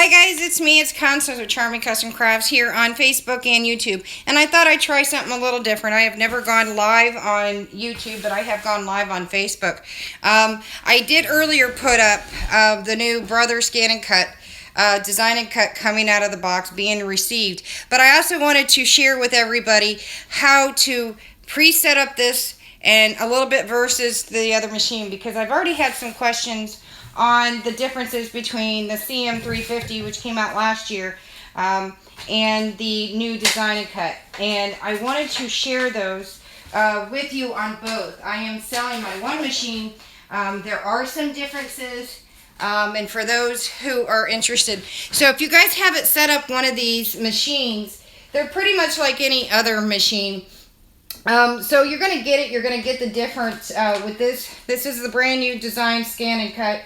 Hi guys, it's me. It's Constance with Charming Custom Crafts here on Facebook and YouTube. And I thought I'd try something a little different. I have never gone live on YouTube, but I have gone live on Facebook. I did earlier put up the new Brother Scanncut Design and Cut coming out of the box being received. But I also wanted to share with everybody how to pre-set up this and a little bit versus the other machine, because I've already had some questions on the differences between the cm350, which came out last year, and the new DESIGNNCUT. And I wanted to share those with you on both. I am selling my one machine. There are some differences, and for those who are interested. So if you guys haven't set up one of these machines, they're pretty much like any other machine. So you're going to get it. You're going to get the difference with this. This is the brand new Design Scan and Cut.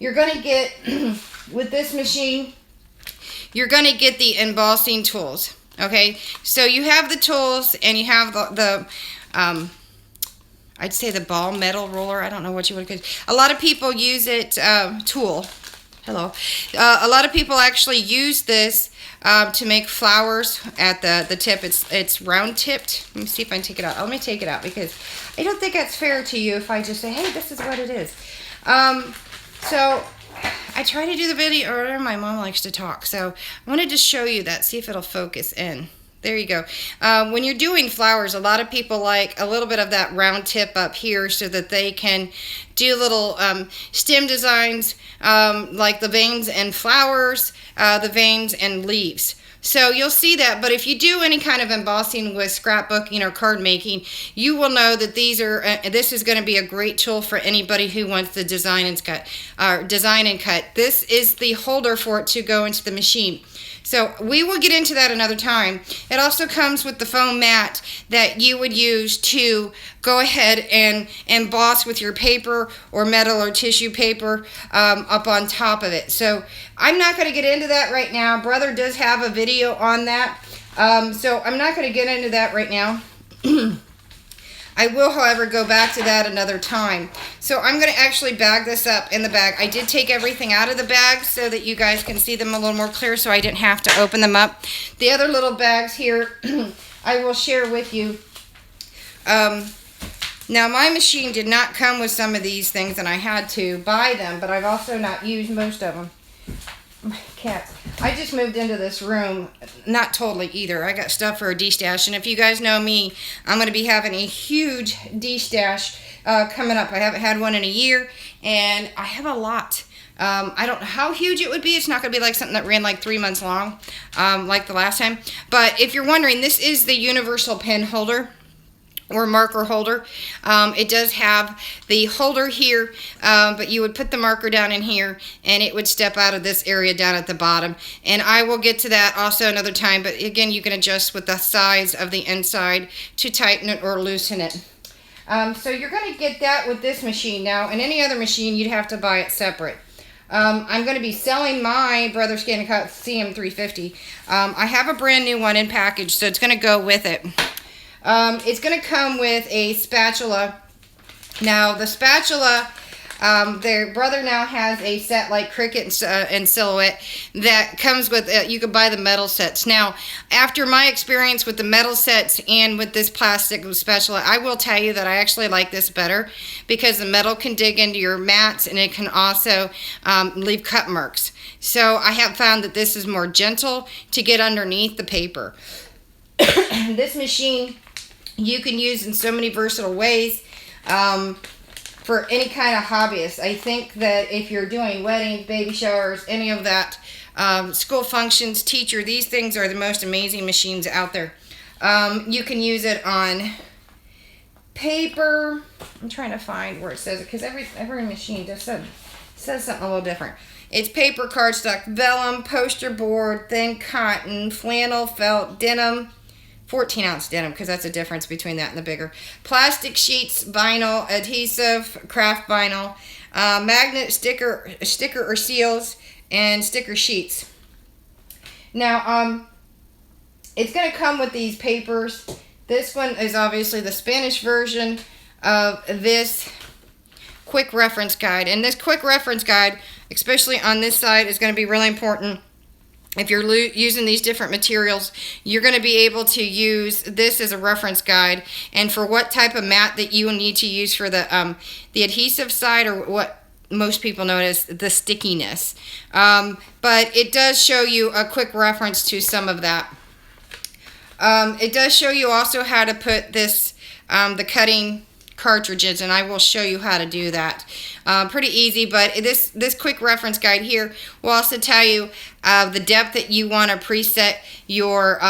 You're going to get, with this machine, you're going to get the embossing tools. Okay, so you have the tools and you have the I'd say the ball metal roller. I don't know what you would call it. A lot of people use it, tool. Hello. A lot of people actually use this to make flowers at the tip. It's round tipped. Let me see if I can take it out. Let me take it out, because I don't think that's fair to you if I just say, hey, this is what it is. So I try to do the video, or my mom likes to talk, so I wanted to show you that, see if it'll focus in. There you go. When you're doing flowers, a lot of people like a little bit of that round tip up here so that they can do little stem designs, like the veins and flowers, the veins and leaves. So you'll see that, but if you do any kind of embossing with scrapbooking or card making, you will know that these are. This is going to be a great tool for anybody who wants the design and cut. This is the holder for it to go into the machine. So we will get into that another time. It also comes with the foam mat that you would use to go ahead and emboss with your paper or metal or tissue paper up on top of it. So I'm not going to get into that right now. Brother does have a video on that. So I'm not going to get into that right now. I will, however, go back to that another time. So I'm going to actually bag this up in the bag. I did take everything out of the bag so that you guys can see them a little more clear, so I didn't have to open them up. The other little bags here I will share with you. Now, my machine did not come with some of these things, and I had to buy them, but I've also not used most of them. My cats. I just moved into this room, not totally either. I got stuff for a de-stash, and if you guys know me, I'm going to be having a huge de-stash coming up. I haven't had one in a year, and I have a lot. I don't know how huge it would be. It's not going to be like something that ran like 3 months long, like the last time. But if you're wondering, this is the universal pen holder, or marker holder. It does have the holder here, but you would put the marker down in here and it would step out of this area down at the bottom. And I will get to that also another time, but again, you can adjust with the size of the inside to tighten it or loosen it. So you're going to get that with this machine. Now, in any other machine, you'd have to buy it separate. I'm going to be selling my Brother Scanncut cm350. I have a brand new one in package, so it's going to go with it. It's going to come with a spatula. Now, the spatula, their Brother now has a set like Cricut and Silhouette that comes with, you can buy the metal sets. Now, after my experience with the metal sets and with this plastic spatula, I will tell you that I actually like this better, because the metal can dig into your mats and it can also leave cut marks. So I have found that this is more gentle to get underneath the paper. This machine you can use in so many versatile ways for any kind of hobbyist. I think that if you're doing weddings, baby showers, any of that, school functions, teacher, these things are the most amazing machines out there. You can use it on paper. I'm trying to find where it says it, because every machine just says something a little different. It's paper, cardstock, vellum, poster board, thin cotton, flannel, felt, denim, 14-ounce denim, because that's a difference between that and the bigger. Plastic sheets, vinyl, adhesive, craft vinyl, magnet, sticker or seals, and sticker sheets. Now, it's going to come with these papers. This one is obviously the Spanish version of this quick reference guide. And this quick reference guide especially on this side, is going to be really important. If you're using these different materials, you're going to be able to use this as a reference guide, and for what type of mat that you need to use for the adhesive side, or what most people know as the stickiness. But it does show you a quick reference to some of that. It does show you also how to put this, the cutting cartridges, and I will show you how to do that. Pretty easy, but this quick reference guide here will also tell you the depth that you want to preset your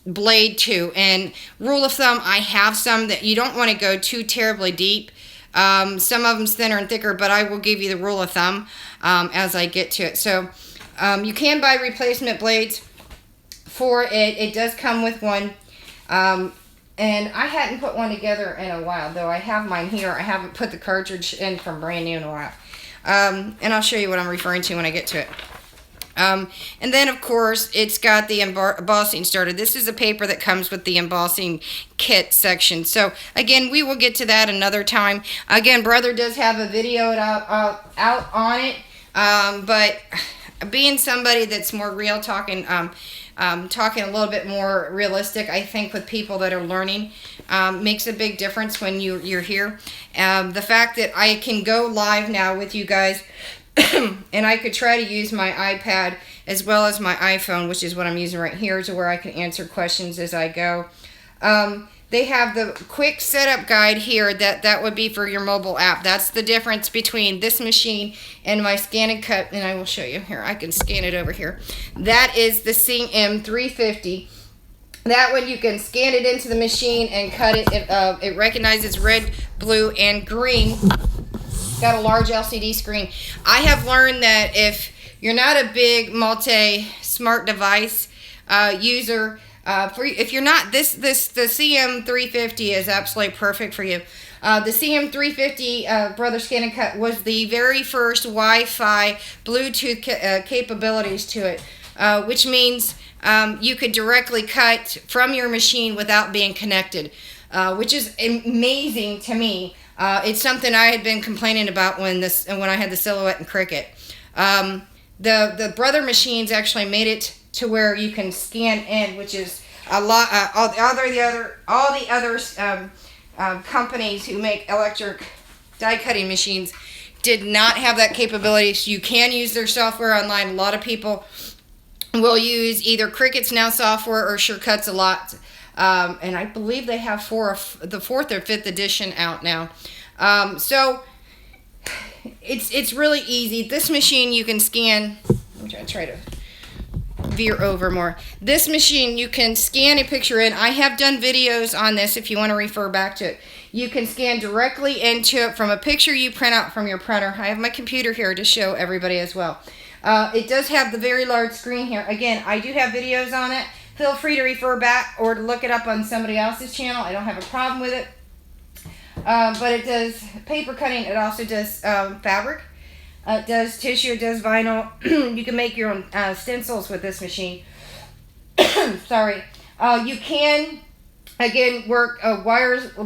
blade to. And rule of thumb, I have some that you don't want to go too terribly deep. Some of them's thinner and thicker, but I will give you the rule of thumb as I get to it. So you can buy replacement blades for it. It does come with one. And I hadn't put one together in a while, though I have mine here. I haven't put the cartridge in from brand new in a while. And I'll show you what I'm referring to when I get to it. And then, of course, it's got the embossing starter. This is a paper that comes with the embossing kit section. So, again, we will get to that another time. Again, Brother does have a video out on it. But being somebody that's more real, talking a little bit more realistic, I think, with people that are learning, makes a big difference when you're here. The fact that I can go live now with you guys, and I could try to use my iPad as well as my iPhone, which is what I'm using right here, to where I can answer questions as I go. They have the quick setup guide here. That would be for your mobile app. That's the difference between this machine and my Scanncut, and I will show you here. I can scan it over here. That is the cm350. That one you can scan it into the machine and cut it. It recognizes red, blue, and green. Got a large LCD screen. I have learned that if you're not a big multi-smart device user, if you're not, the CM350 is absolutely perfect for you. The CM350 Brother Scanncut was the very first Wi-Fi Bluetooth capabilities to it, which means you could directly cut from your machine without being connected, which is amazing to me. It's something I had been complaining about when I had the Silhouette and Cricut. The Brother machines actually made it to where you can scan in, which is a lot. All the other companies who make electric die cutting machines did not have that capability. So you can use their software online. A lot of people will use either Cricut's now software or Scanncut a lot. And I believe they have the 4th or 5th edition out now. So it's really easy. This machine you can scan. I'm going to try to veer over more. This machine you can scan a picture in. I have done videos on this if you want to refer back to it. You can scan directly into it from a picture you print out from your printer. I have my computer here to show everybody as well. It does have the very large screen here. Again, I do have videos on it. Feel free to refer back or to look it up on somebody else's channel. I don't have a problem with it. But it does paper cutting. It also does fabric. It does tissue. It does vinyl. You can make your own stencils with this machine. Sorry. You can, again, work wirelessly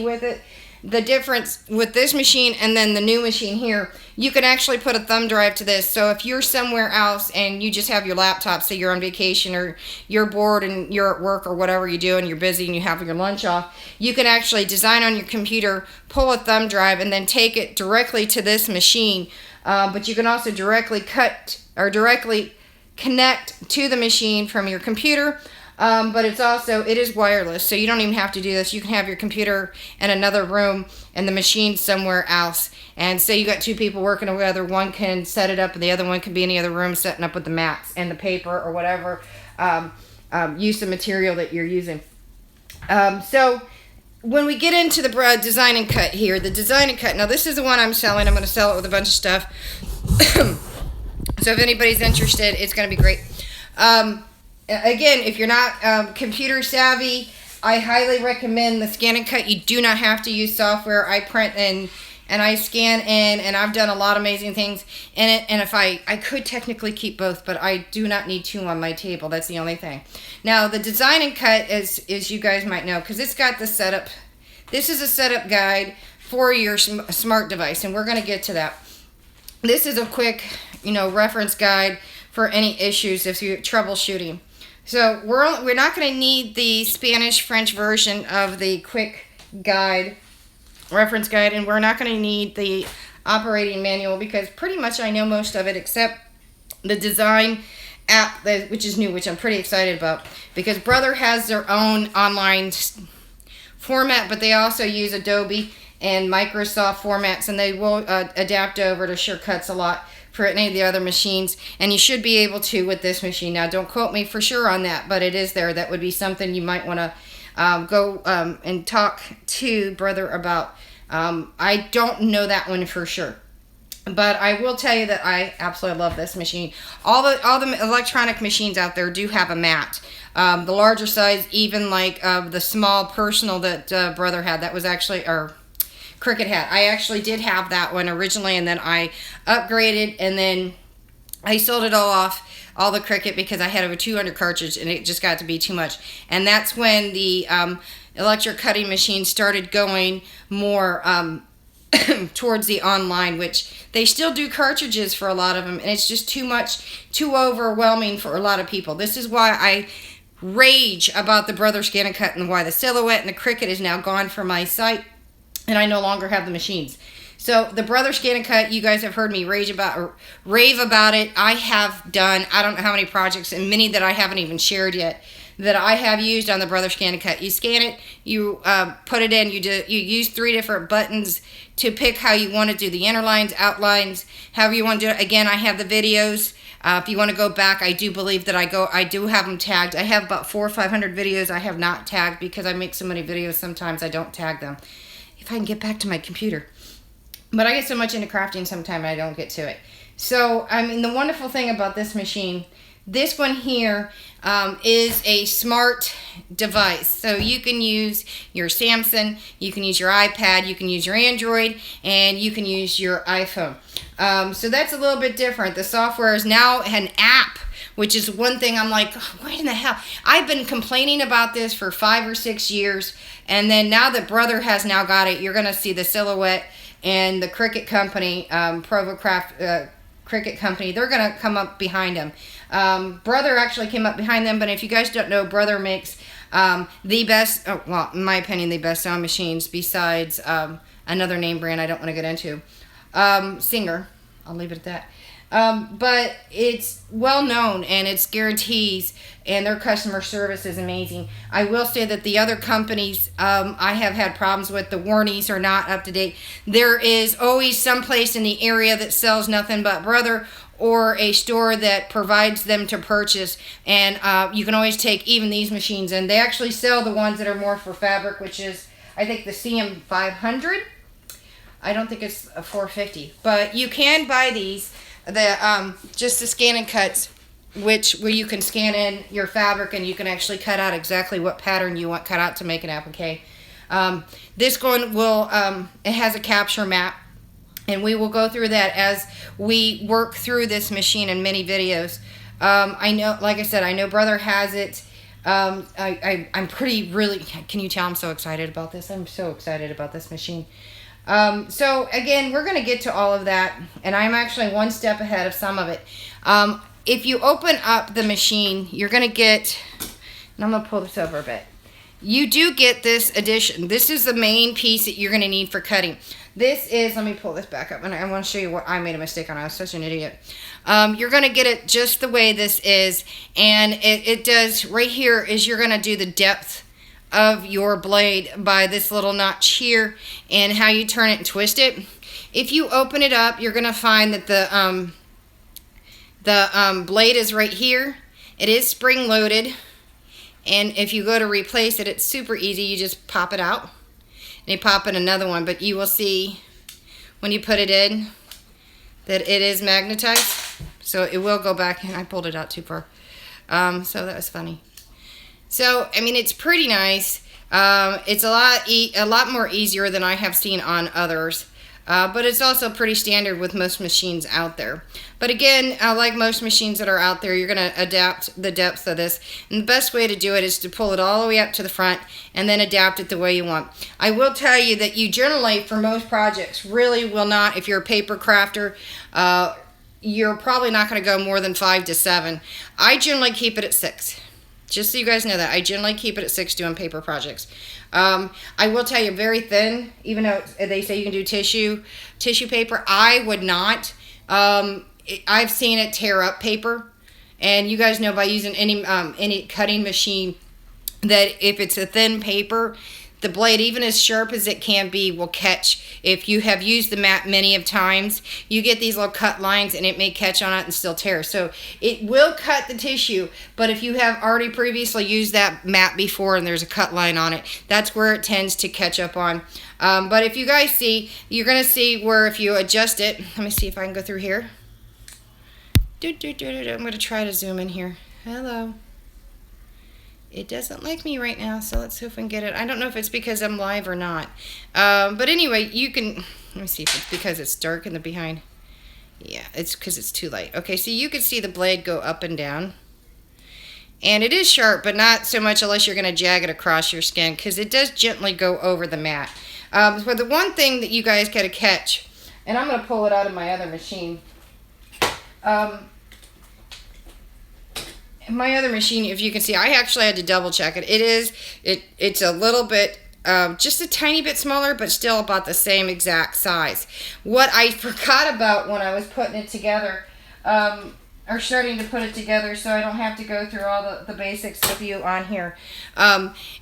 with it. The difference with this machine and then the new machine here, you can actually put a thumb drive to this. So if you're somewhere else and you just have your laptop, say you're on vacation or you're bored and you're at work or whatever you do and you're busy and you have your lunch off, you can actually design on your computer, pull a thumb drive, and then take it directly to this machine. But you can also directly cut or directly connect to the machine from your computer. But it is wireless, so you don't even have to do this. You can have your computer in another room and the machine somewhere else. And say you got two people working together, one can set it up and the other one can be in the other room setting up with the mats and the paper or whatever use of material that you're using. So when we get into the DESIGNNCUT here, the DESIGNNCUT, now this is the one I'm selling. I'm going to sell it with a bunch of stuff. So if anybody's interested, it's going to be great. Again, if you're not computer savvy, I highly recommend the Scanncut. You do not have to use software. I print and I scan in, and I've done a lot of amazing things in it. And if I could technically keep both, but I do not need two on my table. That's the only thing. Now, the DESIGNNCUT, as you guys might know, because it's got the setup. This is a setup guide for your smart device, and we're going to get to that. this is a quick, reference guide for any issues if you're troubleshooting. So we're not going to need the Spanish-French version of the quick guide, reference guide, and we're not going to need the operating manual because pretty much I know most of it except the design app, which is new, which I'm pretty excited about because Brother has their own online format, but they also use Adobe and Microsoft formats, and they will adapt over to Scanncut a lot for any of the other machines, and you should be able to with this machine. Now, don't quote me for sure on that, but it is there. That would be something you might want to go and talk to Brother about. I don't know that one for sure, but I will tell you that I absolutely love this machine. All the electronic machines out there do have a mat. The larger size, even like the small personal that Brother had, that was actually, or Cricut had. I actually did have that one originally, and then I upgraded, and then I sold it all off, all the Cricut, because I had over 200 cartridges, and it just got to be too much. And that's when the electric cutting machine started going more towards the online, which they still do cartridges for a lot of them, and it's just too much, too overwhelming for a lot of people. This is why I rage about the Brother Scanncut and why the Silhouette and the Cricut is now gone from my site, and I no longer have the machines. So the Brother Scanncut, you guys have heard me rave about it. I have done, I don't know how many projects, and many that I haven't even shared yet, that I have used on the Brother Scanncut. You scan it, you put it in, you use 3 different buttons to pick how you want to do the inner lines, outlines, however you want to do it. Again, I have the videos. If you want to go back, I do believe that I do have them tagged. I have about 400 or 500 videos I have not tagged because I make so many videos sometimes I don't tag them. If I can get back to my computer. But I get so much into crafting sometimes I don't get to it. So, I mean, the wonderful thing about this machine, this one here is a smart device. So you can use your Samsung, you can use your iPad, you can use your Android, and you can use your iPhone. So that's a little bit different. The software is now an app, which is one thing I'm like, what in the hell? I've been complaining about this for 5 or 6 years, and then now that Brother has now got it, you're going to see the Silhouette and the Cricut company, ProvoCraft Cricut company, they're going to come up behind them. Brother actually came up behind them, but if you guys don't know, Brother makes the best, well, in my opinion, the best sound machines besides another name brand I don't want to get into. Singer. I'll leave it at that. But it's well known, and it's guarantees, and their customer service is amazing. I will say that the other companies I have had problems with, the warranties are not up to date. There is always some place in the area that sells nothing but Brother, or a store that provides them to purchase, and you can always take even these machines, and they actually sell the ones that are more for fabric, which is, I think, the cm350. I don't think it's a 450, but you can buy these. Just the Scanncuts, where you can scan in your fabric and you can actually cut out exactly what pattern you want cut out to make an applique. This one will, it has a capture map, and we will go through that as we work through this machine in many videos. I know, like I said, I know Brother has it. I'm really, can you tell I'm so excited about this? I'm so excited about this machine. So again, we're going to get to all of that, and I'm actually one step ahead of some of it. If you open up the machine, you're going to get, and I'm going to pull this over a bit. You do get this addition. This is the main piece that you're going to need for cutting. This is, let me pull this back up, and I want to show you what I made a mistake on. I was such an idiot. You're going to get it just the way this is, and it does, right here is you're going to do the depth of your blade by this little notch here, and how you turn it and twist it. If you open it up, you're going to find that the blade is right here. It is spring loaded, and if you go to replace it, it's super easy. You just pop it out, and you pop in another one, but you will see when you put it in that it is magnetized, so it will go back, and I pulled it out too far, so that was funny. So, I mean, it's pretty nice. It's a lot more easier than I have seen on others. But it's also pretty standard with most machines out there. But again, like most machines that are out there, you're going to adapt the depth of this. And the best way to do it is to pull it all the way up to the front and then adapt it the way you want. I will tell you that you generally, for most projects, really will not, if you're a paper crafter, you're probably not going to go more than 5 to 7. I generally keep it at 6. Just so you guys know that. I generally keep it at 6 doing paper projects. I will tell you, very thin, even though they say you can do tissue paper, I would not. I've seen it tear up paper. And you guys know by using any cutting machine that if it's a thin paper, the blade, even as sharp as it can be, will catch. If you have used the mat many of times, you get these little cut lines and it may catch on it and still tear. So it will cut the tissue, but if you have already previously used that mat before and there's a cut line on it, that's where it tends to catch up on. But if you guys see, you're going to see where if you adjust it, let me see if I can go through here. I'm going to try to zoom in here. Hello. It doesn't like me right now, so let's see if we can get it. I don't know if it's because I'm live or not. But anyway, you can... Let me see if it's because it's dark in the behind. Yeah, it's because it's too light. Okay, so you can see the blade go up and down. And it is sharp, but not so much unless you're going to jag it across your skin, because it does gently go over the mat. But the one thing that you guys got to catch, and I'm going to pull it out of my other machine. My other machine, if you can see, I actually had to double check it. It's a little bit, just a tiny bit smaller, but still about the same exact size. What I forgot about when I was putting it together, or starting to put it together so I don't have to go through all the basics with you on here,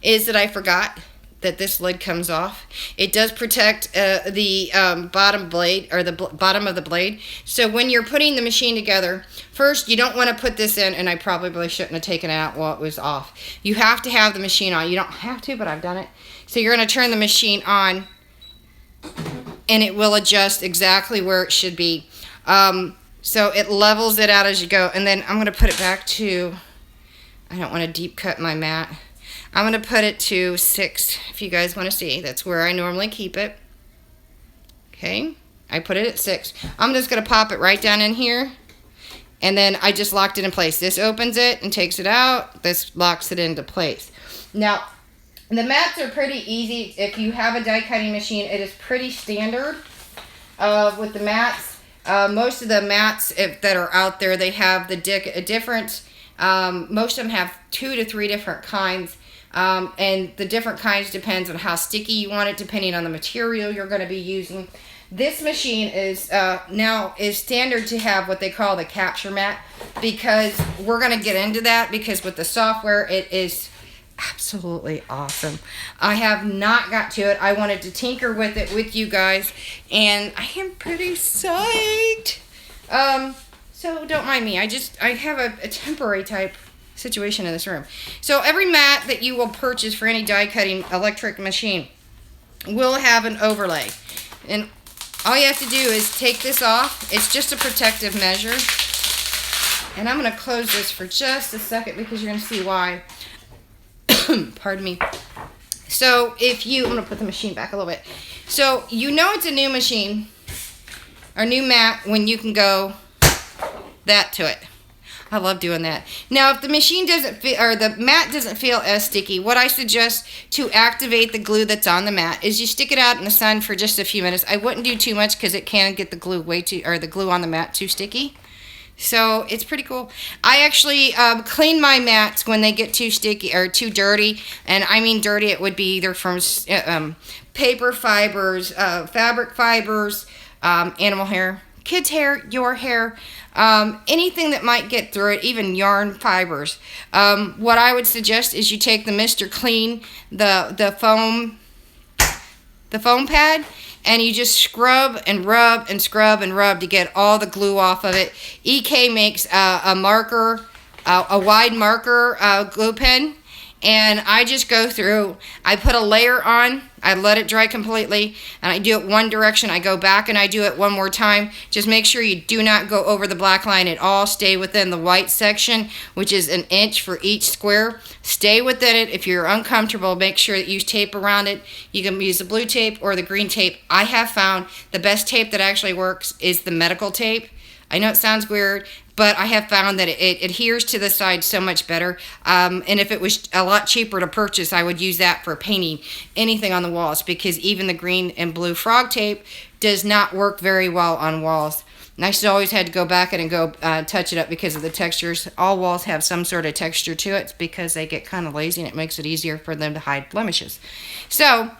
is that I forgot that this lid comes off. It does protect the bottom blade, or the bottom of the blade. So when you're putting the machine together, first you don't want to put this in, and I probably shouldn't have taken it out while it was off. You have to have the machine on. You don't have to, but I've done it. So you're going to turn the machine on, and it will adjust exactly where it should be. So it levels it out as you go. And then I'm going to put it back to, I don't want to deep cut my mat. I'm going to put it to 6, if you guys want to see. That's where I normally keep it. Okay, I put it at 6. I'm just going to pop it right down in here. And then I just locked it in place. This opens it and takes it out. This locks it into place. Now, the mats are pretty easy. If you have a die cutting machine, it is pretty standard with the mats. Most of the mats that are out there, they have the different, most of them have 2 to 3 different kinds. And the different kinds depends on how sticky you want it, depending on the material you're going to be using. This machine is now standard to have what they call the capture mat, because we're going to get into that, because with the software it is absolutely awesome. I have not got to it. I wanted to tinker with it with you guys, and I am pretty psyched. So don't mind me. I have a temporary type situation in this room. So every mat that you will purchase for any die cutting electric machine will have an overlay, and all you have to do is take this off. It's just a protective measure, and I'm going to close this for just a second because you're going to see why. Pardon me. So if you, I'm going to put the machine back a little bit. So you know it's a new machine or new mat when you can go that to it. I love doing that. Now, if the machine doesn't feel, or the mat doesn't feel as sticky, what I suggest to activate the glue that's on the mat is you stick it out in the sun for just a few minutes. I wouldn't do too much because it can get the glue the glue on the mat too sticky. So it's pretty cool. I actually clean my mats when they get too sticky or too dirty, and I mean dirty. It would be either from paper fibers, fabric fibers, animal hair, kids' hair, your hair. Anything that might get through it, even yarn fibers. What I would suggest is you take the Mr. Clean, the foam pad, and you just scrub and rub and scrub and rub to get all the glue off of it. EK makes a marker, a wide marker glue pen, and I just go through. I put a layer on I let it dry completely, and I do it one direction. I go back and I do it one more time. Just make sure you do not go over the black line at all. Stay within the white section, which is 1 inch for each square. Stay within it. If you're uncomfortable, make sure that you use tape around it. You can use the blue tape or the green tape. I have found the best tape that actually works is the medical tape. I know it sounds weird, but I have found that it adheres to the side so much better. And if it was a lot cheaper to purchase, I would use that for painting anything on the walls, because even the green and blue frog tape does not work very well on walls. And I still always had to go back in and go touch it up because of the textures. All walls have some sort of texture to it because they get kind of lazy, and it makes it easier for them to hide blemishes. So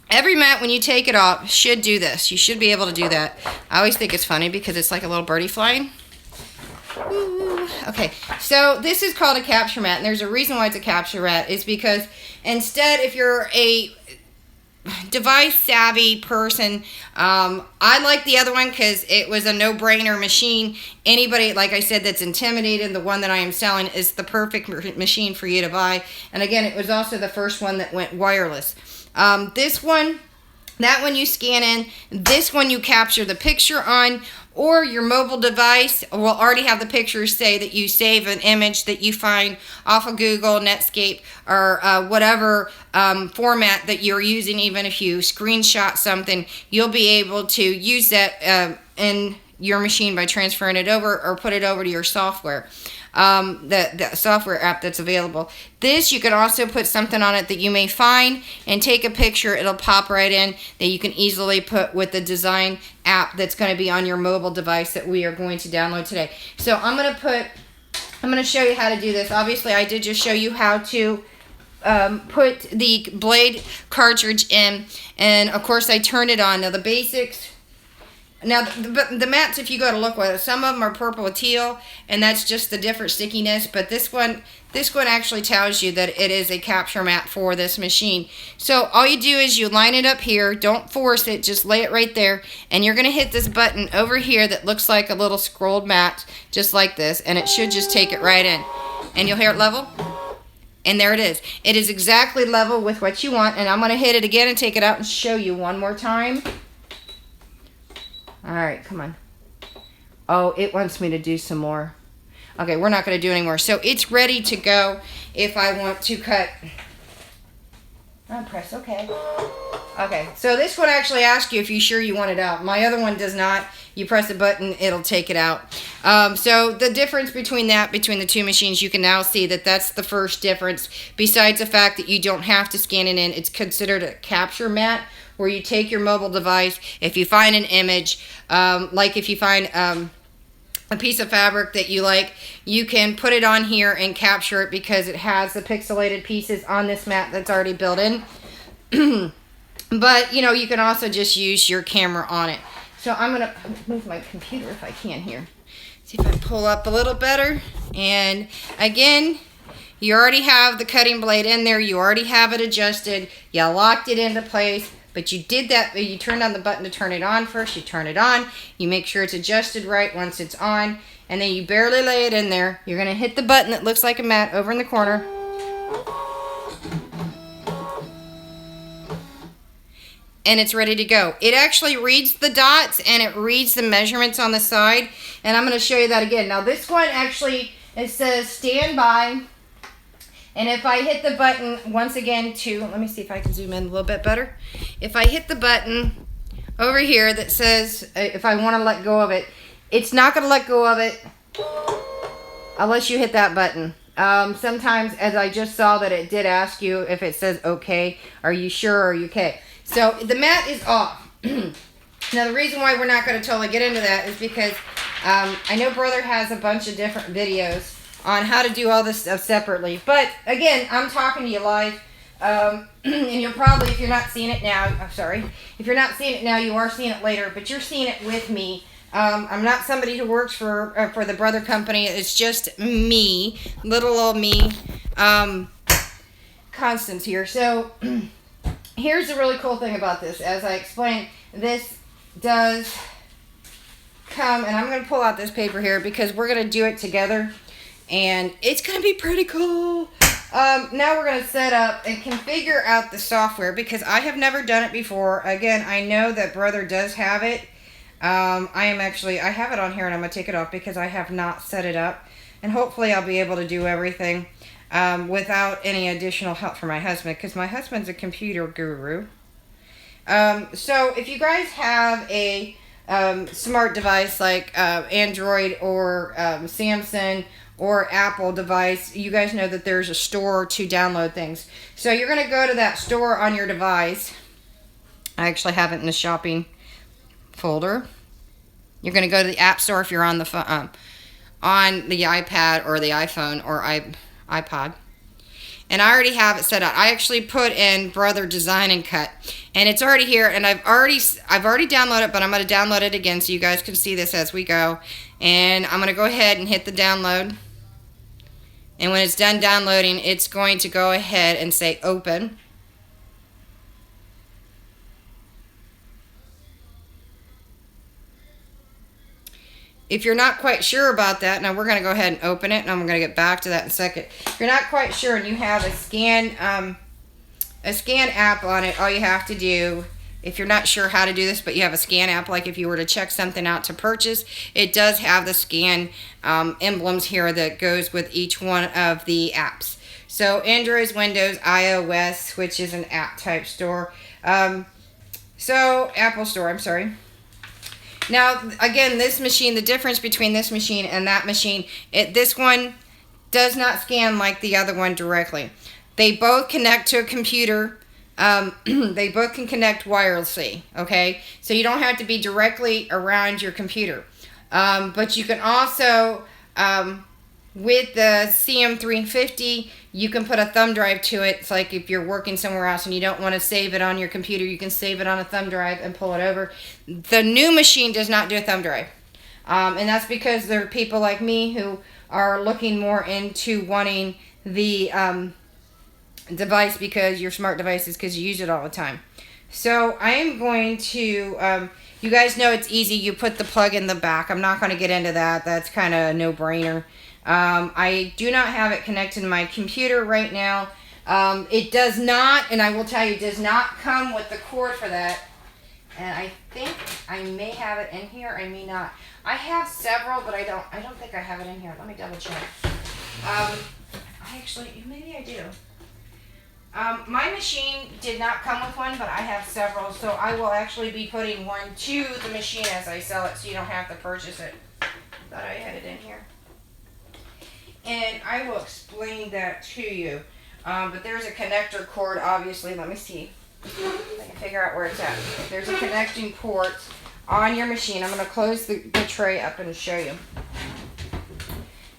every mat, when you take it off, should do this. You should be able to do that. I always think it's funny because it's like a little birdie flying. Ooh. Okay, so this is called a capture mat, and there's a reason why it's a capture mat. Is because instead, if you're a device savvy person, I like the other one because it was a no-brainer machine. Anybody, like I said, that's intimidated, the one that I am selling is the perfect machine for you to buy. And again, it was also the first one that went wireless. This one, that one you scan in, this one you capture the picture on, or your mobile device will already have the pictures. Say that you save an image that you find off of Google, Netscape, or whatever format that you're using. Even if you screenshot something, you'll be able to use that in your machine by transferring it over or put it over to your software. The software app that's available. This, you can also put something on it that you may find and take a picture. It'll pop right in that you can easily put with the design app that's going to be on your mobile device that we are going to download today. So I'm going to show you how to do this. Obviously, I did just show you how to put the blade cartridge in, and of course I turned it on. Now the basics. Now, the mats, if you go to look with it, some of them are purple with teal, and that's just the different stickiness. But this one actually tells you that it is a capture mat for this machine. So all you do is you line it up here. Don't force it. Just lay it right there. And you're going to hit this button over here that looks like a little scrolled mat, just like this. And it should just take it right in. And you'll hear it level. And there it is. It is exactly level with what you want. And I'm going to hit it again and take it out and show you one more time. Alright, come on. Oh, it wants me to do some more. Okay, we're not going to do any more. So it's ready to go if I want to cut. I'll press OK. Okay, so this one actually asks you if you're sure you want it out. My other one does not. You press a button, it'll take it out. So the difference between the two machines, you can now see that that's the first difference. Besides the fact that you don't have to scan it in, it's considered a capture mat, where you take your mobile device. If you find an image, like if you find a piece of fabric that you like, you can put it on here and capture it because it has the pixelated pieces on this mat that's already built in. But, you know, you can also just use your camera on it. So I'm going to move my computer if I can here. See if I pull up a little better. And again, you already have the cutting blade in there. You already have it adjusted. You locked it into place. But you did that, you turned on the button to turn it on first. You turn it on. You make sure it's adjusted right once it's on. And then you barely lay it in there. You're going to hit the button that looks like a mat over in the corner. And it's ready to go. It actually reads the dots and it reads the measurements on the side. And I'm going to show you that again. Now this one actually, it says stand by. And if I hit the button once again let me see if I can zoom in a little bit better. If I hit the button over here that says if I want to let go of it, it's not going to let go of it unless you hit that button. Sometimes, as I just saw, that it did ask you if it says okay, are you sure, are you okay? So the mat is off. Now the reason why we're not going to totally get into that is because I know Brother has a bunch of different videos on how to do all this stuff separately. But again, I'm talking to you live. And you're probably, if you're not seeing it now, if you're not seeing it now, you are seeing it later, but you're seeing it with me. I'm not somebody who works for the Brother Company. It's just me, little old me, Constance here. So here's the really cool thing about this. As I explained, this does come, and I'm going to pull out this paper here because we're going to do it together, and it's going to be pretty cool. Now we're going to set up and configure out the software because I have never done it before. Again, I know that Brother does have it. I have it on here and I'm going to take it off because I have not set it up. And hopefully I'll be able to do everything without any additional help from my husband because my husband's a computer guru. So if you guys have a smart device like Android or Samsung or Apple device, you guys know that there's a store to download things. So you're going to go to that store on your device. I actually have it in the shopping folder. You're going to go to the App Store if you're on the phone, on the iPad or the iPhone or iPod. And I already have it set up. I actually put in Brother DESIGNNCUT, and it's already here. And I've already downloaded it, but I'm going to download it again so you guys can see this as we go. And I'm going to go ahead and hit the download. And when it's done downloading, it's going to go ahead and say open. If you're not quite sure about that, now we're going to go ahead and open it, and I'm going to get back to that in a second. If you're not quite sure and you have a scan app on it, all you have to do, if you're not sure how to do this, but you have a scan app, like if you were to check something out to purchase, it does have the scan emblems here that goes with each one of the apps. So Android, Windows, iOS, which is an app type store. So Apple Store, I'm sorry. Now, again, this machine, the difference between this machine and that machine, this one does not scan like the other one directly. They both connect to a computer. They both can connect wirelessly, okay? So you don't have to be directly around your computer. But you can also, with the cm350, you can put a thumb drive to it. It's like if you're working somewhere else and you don't want to save it on your computer, you can save it on a thumb drive and pull it over. The new machine does not do a thumb drive. And that's because there are people like me who are looking more into wanting the device because your smart devices, because you use it all the time. So I am going to, you guys know it's easy. You put the plug in the back. I'm not going to get into that. That's kind of a no-brainer. I do not have it connected to my computer right now. It does not, and I will tell you, does not come with the cord for that. And I think I may have it in here. I may not. I have several, but I don't think I have it in here. Let me double check. Maybe I do. My machine did not come with one, but I have several, so I will actually be putting one to the machine as I sell it, so you don't have to purchase it. Thought I had it in here. And I will explain that to you. But there's a connector cord, obviously. Let me see if I can figure out where it's at. There's a connecting port on your machine. I'm going to close the tray up and show you.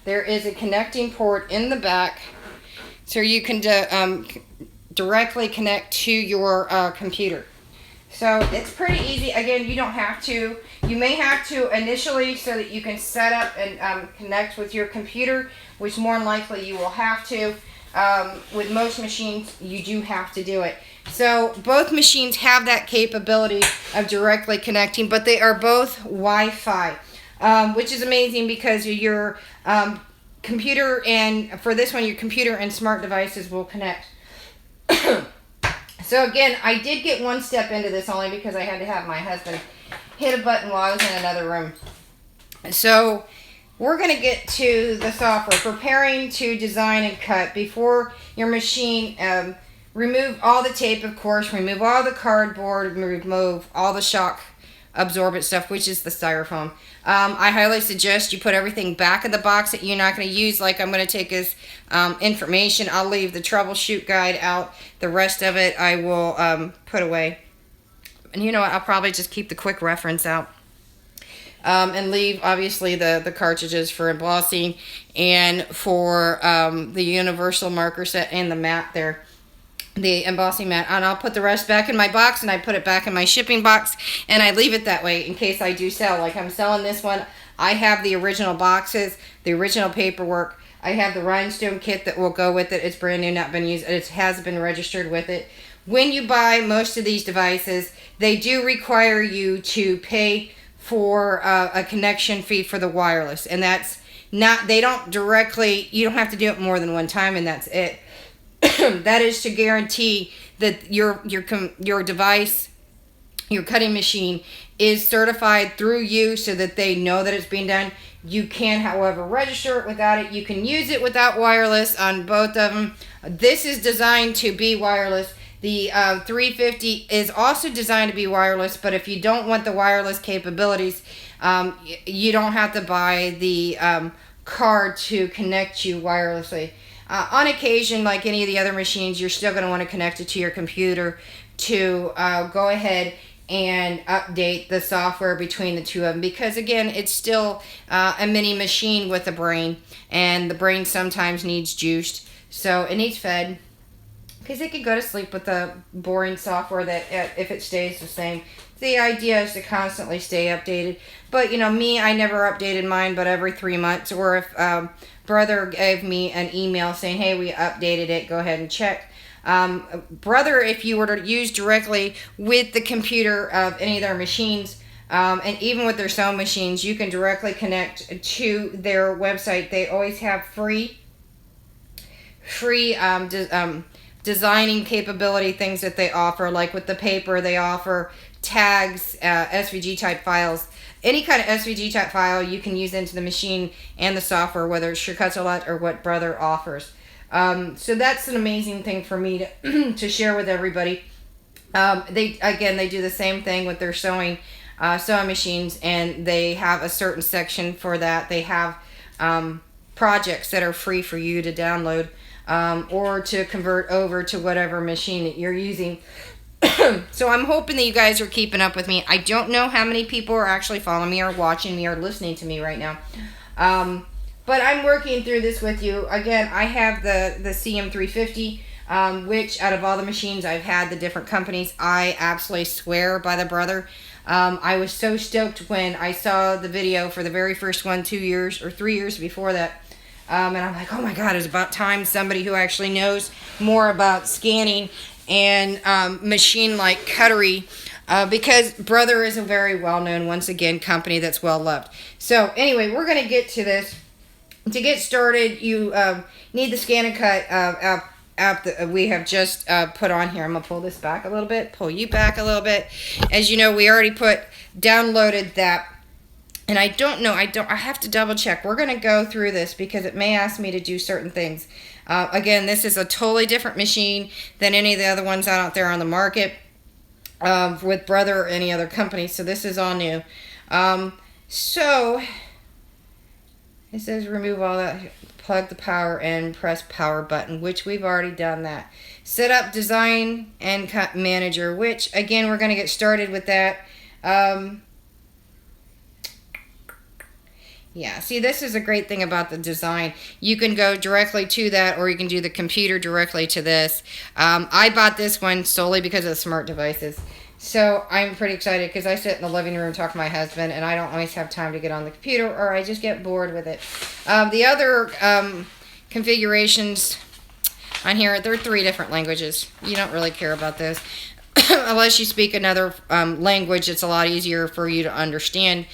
There is a connecting port in the back, so you can directly connect to your computer. So it's pretty easy. Again, you don't have to. You may have to initially so that you can set up and connect with your computer, which more than likely you will have to. With most machines, you do have to do it. So both machines have that capability of directly connecting, but they are both Wi-Fi, which is amazing because your computer and, for this one, your computer and smart devices will connect. So again, I did get one step into this only because I had to have my husband hit a button while I was in another room. So we're going to get to the software, preparing to design and cut. Before your machine, remove all the tape, of course, remove all the cardboard, remove all the shock absorbent stuff, which is the styrofoam. I highly suggest you put everything back in the box that you're not going to use. Like I'm going to take as information. I'll leave the troubleshoot guide out. The rest of it I will put away. And you know what? I'll probably just keep the quick reference out. And leave, obviously, the cartridges for embossing and for the universal marker set and the mat there. The embossing mat, and I'll put the rest back in my box, and I put it back in my shipping box, and I leave it that way in case I do sell. Like I'm selling this one, I have the original boxes, the original paperwork. I have the rhinestone kit that will go with it. It's brand new, not been used. It has been registered with it. When you buy most of these devices, they do require you to pay for a connection fee for the wireless, and that's not, they don't directly, you don't have to do it more than one time, and that's it. That is to guarantee that your device, your cutting machine, is certified through you so that they know that it's being done. You can, however, register it without it. You can use it without wireless on both of them. This is designed to be wireless. The 350 is also designed to be wireless, but if you don't want the wireless capabilities, you don't have to buy the card to connect you wirelessly. On occasion, like any of the other machines, you're still going to want to connect it to your computer to go ahead and update the software between the two of them, because again, it's still a mini machine with a brain, and the brain sometimes needs juiced, so it needs fed, because it could go to sleep with the boring software that if it stays the same. The idea is to constantly stay updated. But you know, me, I never updated mine but every 3 months, or if brother gave me an email saying, hey, we updated it, go ahead and check. Brother, if you were to use directly with the computer of any of their machines, and even with their sewing machines, you can directly connect to their website. They always have free designing capability things that they offer, like with the paper, they offer tags, SVG type files. Any kind of SVG type file you can use into the machine and the software, whether it's Scanncut or what brother offers. So that's an amazing thing for me to share with everybody. They do the same thing with their sewing machines, and they have a certain section for that. They have projects that are free for you to download or to convert over to whatever machine that you're using. So I'm hoping that you guys are keeping up with me. I don't know how many people are actually following me or watching me or listening to me right now. But I'm working through this with you. Again, I have the cm350, which out of all the machines I've had, the different companies, I absolutely swear by the brother. I was so stoked when I saw the video for the very first one 2 years or 3 years before that. And I'm like, oh my God, it's about time somebody who actually knows more about scanning and machine-like cuttery, because brother is a very well-known, once again, company that's well-loved. So anyway, we're going to get to this. To get started, you need the Scanncut app that we have just put on here. I'm going to pull this back a little bit, pull you back a little bit. As you know, we already downloaded that. And I don't know, I have to double check. We're going to go through this because it may ask me to do certain things. Again, this is a totally different machine than any of the other ones out there on the market with brother or any other company. So this is all new. So it says remove all that, plug the power and press power button, which we've already done that. Set up DESIGNNCUT manager, which again, we're going to get started with that. Yeah, see, this is a great thing about the design. You can go directly to that, or you can do the computer directly to this. I bought this one solely because of the smart devices. So I'm pretty excited because I sit in the living room, talk to my husband, and I don't always have time to get on the computer, or I just get bored with it. The other configurations on here, there are 3 different languages. You don't really care about this. Unless you speak another language, it's a lot easier for you to understand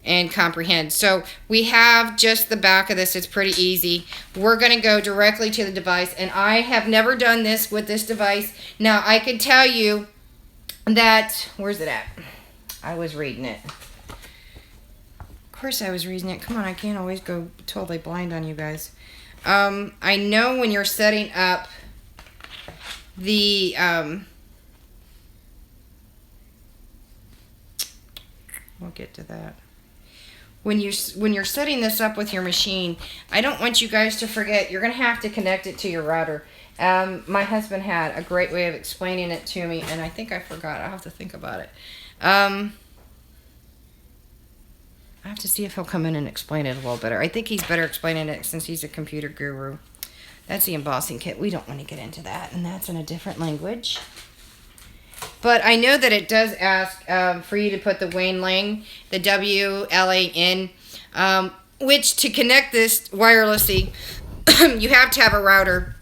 and comprehend. So we have just the back of this. It's pretty easy. We're going to go directly to the device, and I have never done this with this device. Now, I can tell you that, where's it at? I was reading it. Of course I was reading it. Come on, I can't always go totally blind on you guys. I know when you're setting up the we'll get to that. When you're setting this up with your machine, I don't want you guys to forget, you're going to have to connect it to your router. My husband had a great way of explaining it to me, and I think I forgot. I'll have to think about it. I have to see if he'll come in and explain it a little better. I think he's better explaining it since he's a computer guru. That's the embossing kit. We don't want to get into that, and that's in a different language. But I know that it does ask for you to put the WLAN, the WLAN, which to connect this wirelessly, you have to have a router.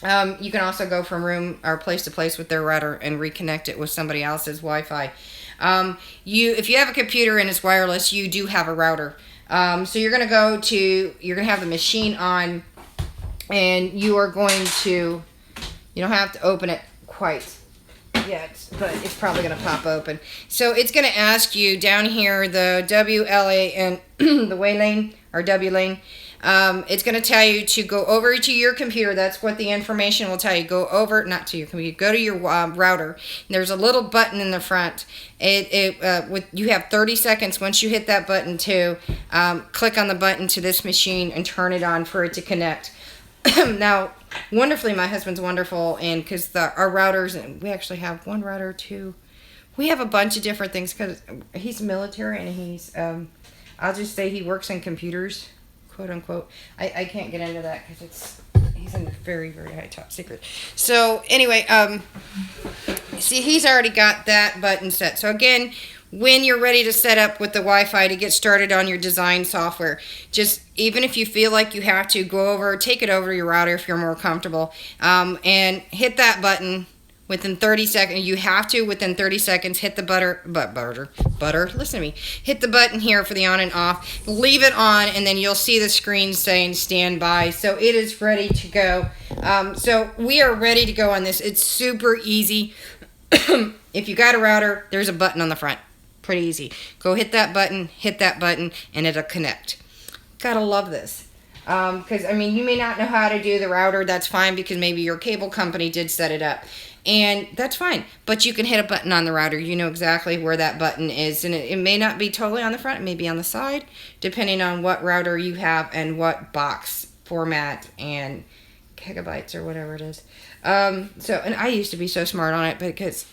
You can also go from room or place to place with their router and reconnect it with somebody else's Wi-Fi. If you have a computer and it's wireless, you do have a router. So you're going to have the machine on And you are going to, you don't have to open it quite yet, but it's probably going to pop open. So it's going to ask you down here, the WLA and the way lane, or W lane, it's going to tell you to go over to your computer. That's what the information will tell you. Go over, not to your computer, go to your router. There's a little button in the front. You have 30 seconds once you hit that button to click on the button to this machine and turn it on for it to connect. Now, wonderfully, my husband's wonderful, and because our routers, and we actually have one router, two. We have a bunch of different things because he's military and he's, I'll just say he works in computers, quote unquote. I can't get into that because he's in very, very high top secret. So anyway, see, he's already got that button set. So again, when you're ready to set up with the Wi-Fi to get started on your design software, just even if you feel like you have to, go over, take it over to your router if you're more comfortable, and hit that button within 30 seconds. You have to, within 30 seconds, hit the butter, listen to me, hit the button here for the on and off, leave it on, and then you'll see the screen saying stand by. So it is ready to go. So we are ready to go on this. It's super easy. If you got a router, there's a button on the front. Pretty easy. Go hit that button, and it'll connect. Gotta love this. Because, I mean, you may not know how to do the router. That's fine, because maybe your cable company did set it up. And that's fine. But you can hit a button on the router. You know exactly where that button is. And it may not be totally on the front. It may be on the side, depending on what router you have and what box format and gigabytes or whatever it is. And I used to be so smart on it because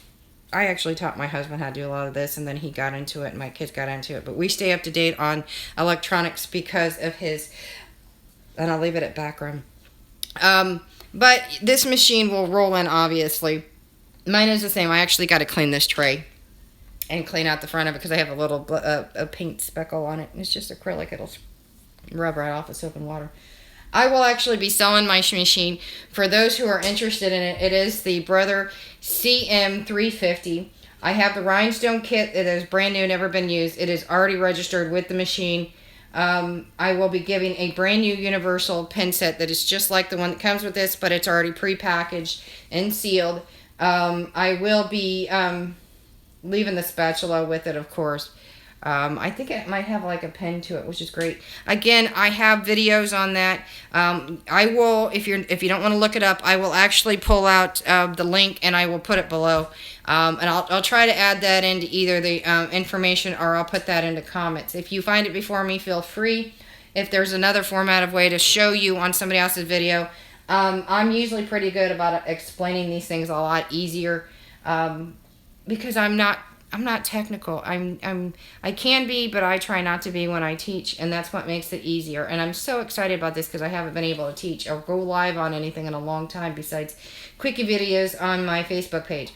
I actually taught my husband how to do a lot of this, and then he got into it, and my kids got into it. But we stay up to date on electronics because of his, and I'll leave it at background. But this machine will roll in, obviously. Mine is the same. I actually got to clean this tray and clean out the front of it because I have a little a paint speckle on it. It's just acrylic. It'll rub right off with soap and water. I will actually be selling my machine. For those who are interested in it, it is the Brother cm350. I have the rhinestone kit. It is brand new, never been used. It is already registered with the machine. I will be giving a brand new universal pin set that is just like the one that comes with this, but it's already pre-packaged and sealed. I will be leaving the spatula with it, of course. I think it might have like a pen to it, which is great. Again, I have videos on that. I will, if you don't want to look it up, I will actually pull out the link and I will put it below. And I'll try to add that into either the information, or I'll put that into comments. If you find it before me, feel free. If there's another format of way to show you on somebody else's video, I'm usually pretty good about explaining these things a lot easier, because I'm not technical. I can be, but I try not to be when I teach, and that's what makes it easier. And I'm so excited about this because I haven't been able to teach or go live on anything in a long time besides quickie videos on my Facebook page.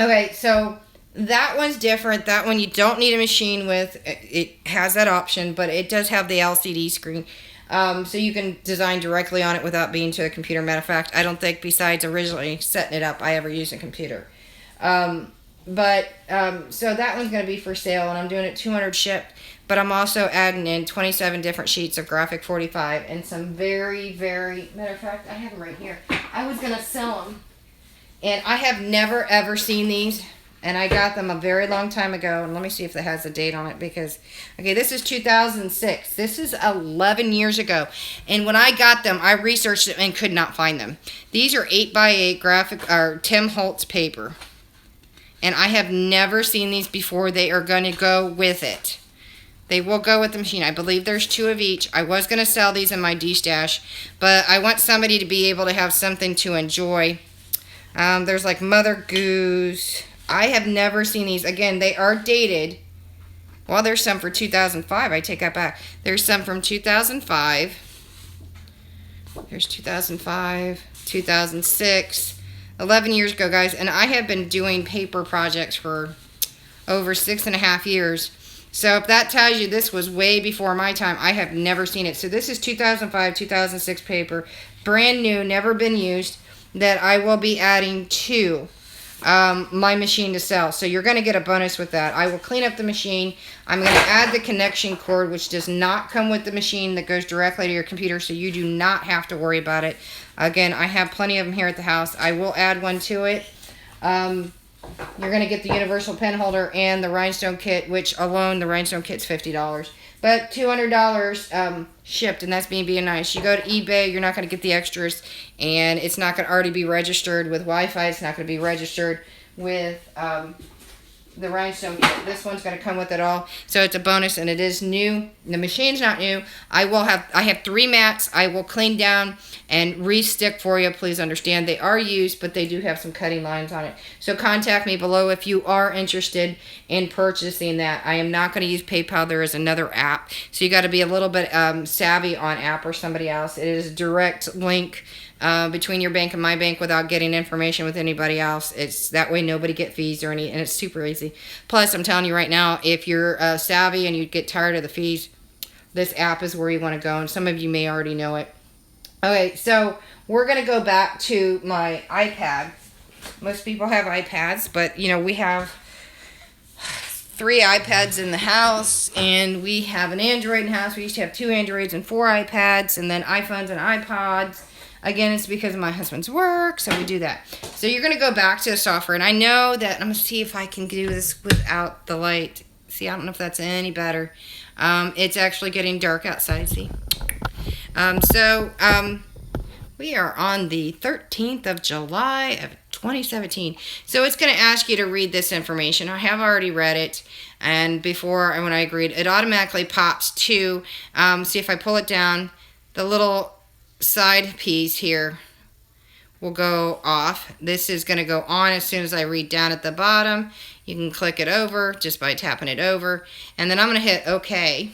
Okay, so that one's different. That one you don't need a machine with. It has that option, but it does have the LCD screen. So you can design directly on it without being to a computer. Matter of fact, I don't think besides originally setting it up, I ever used a computer. So that one's going to be for sale, and I'm doing it 200 shipped, but I'm also adding in 27 different sheets of graphic 45 and some very, very, matter of fact, I have them right here. I was going to sell them, and I have never, ever seen these, and I got them a very long time ago, and let me see if it has a date on it, because, okay, this is 2006. This is 11 years ago, and when I got them, I researched them and could not find them. These are 8x8 graphic, or Tim Holtz paper. And I have never seen these before. They are going to go with it. They will go with the machine. I believe there's 2 of each. I was going to sell these in my D-stash, but I want somebody to be able to have something to enjoy. There's like Mother Goose. I have never seen these. Again, they are dated. Well, there's some for 2005. I take that back. There's some from 2005. There's 2005, 2006. 11 years ago, guys, and I have been doing paper projects for over 6.5 years. So if that tells you this was way before my time, I have never seen it. So this is 2005, 2006 paper, brand new, never been used, that I will be adding to. my machine to sell. So you're going to get a bonus with that. I will clean up the machine. I'm going to add the connection cord, which does not come with the machine, that goes directly to your computer, so you do not have to worry about it. Again, I have plenty of them here at the house. I will add one to it. You're going to get the universal pen holder and the rhinestone kit, which alone, the rhinestone kit's $50. But $200 shipped, and that's me being nice. You go to eBay, you're not going to get the extras, and it's not going to already be registered with Wi-Fi. It's not going to be registered with the rhinestone kit. This one's going to come with it all, so it's a bonus, and it is new. The machine's not new. I have 3 mats. I will clean down and re-stick for you. Please understand they are used, but they do have some cutting lines on it. So contact me below if you are interested in purchasing that. I am not going to use PayPal. There is another app, so you got to be a little bit savvy on app or somebody else. It is a direct link between your bank and my bank without getting information with anybody else. It's that way nobody get fees or any, and it's super easy. Plus, I'm telling you right now, if you're savvy and you get tired of the fees, this app is where you want to go, and some of you may already know it. Okay, so we're going to go back to my iPad. Most people have iPads, but you know, we have 3 iPads in the house, and we have an Android in the house. We used to have 2 Androids and 4 iPads, and then iPhones and iPods. Again, it's because of my husband's work, so we do that. So you're going to go back to the software, and I know that, I'm going to see if I can do this without the light. See, I don't know if that's any better. It's actually getting dark outside, see? We are on the 13th of July of 2017. So it's going to ask you to read this information. I have already read it, and before, when I agreed, it automatically pops to, see if I pull it down, the little side piece here will go off. This is going to go on as soon as I read down at the bottom. You can click it over just by tapping it over, and then I'm going to hit OK.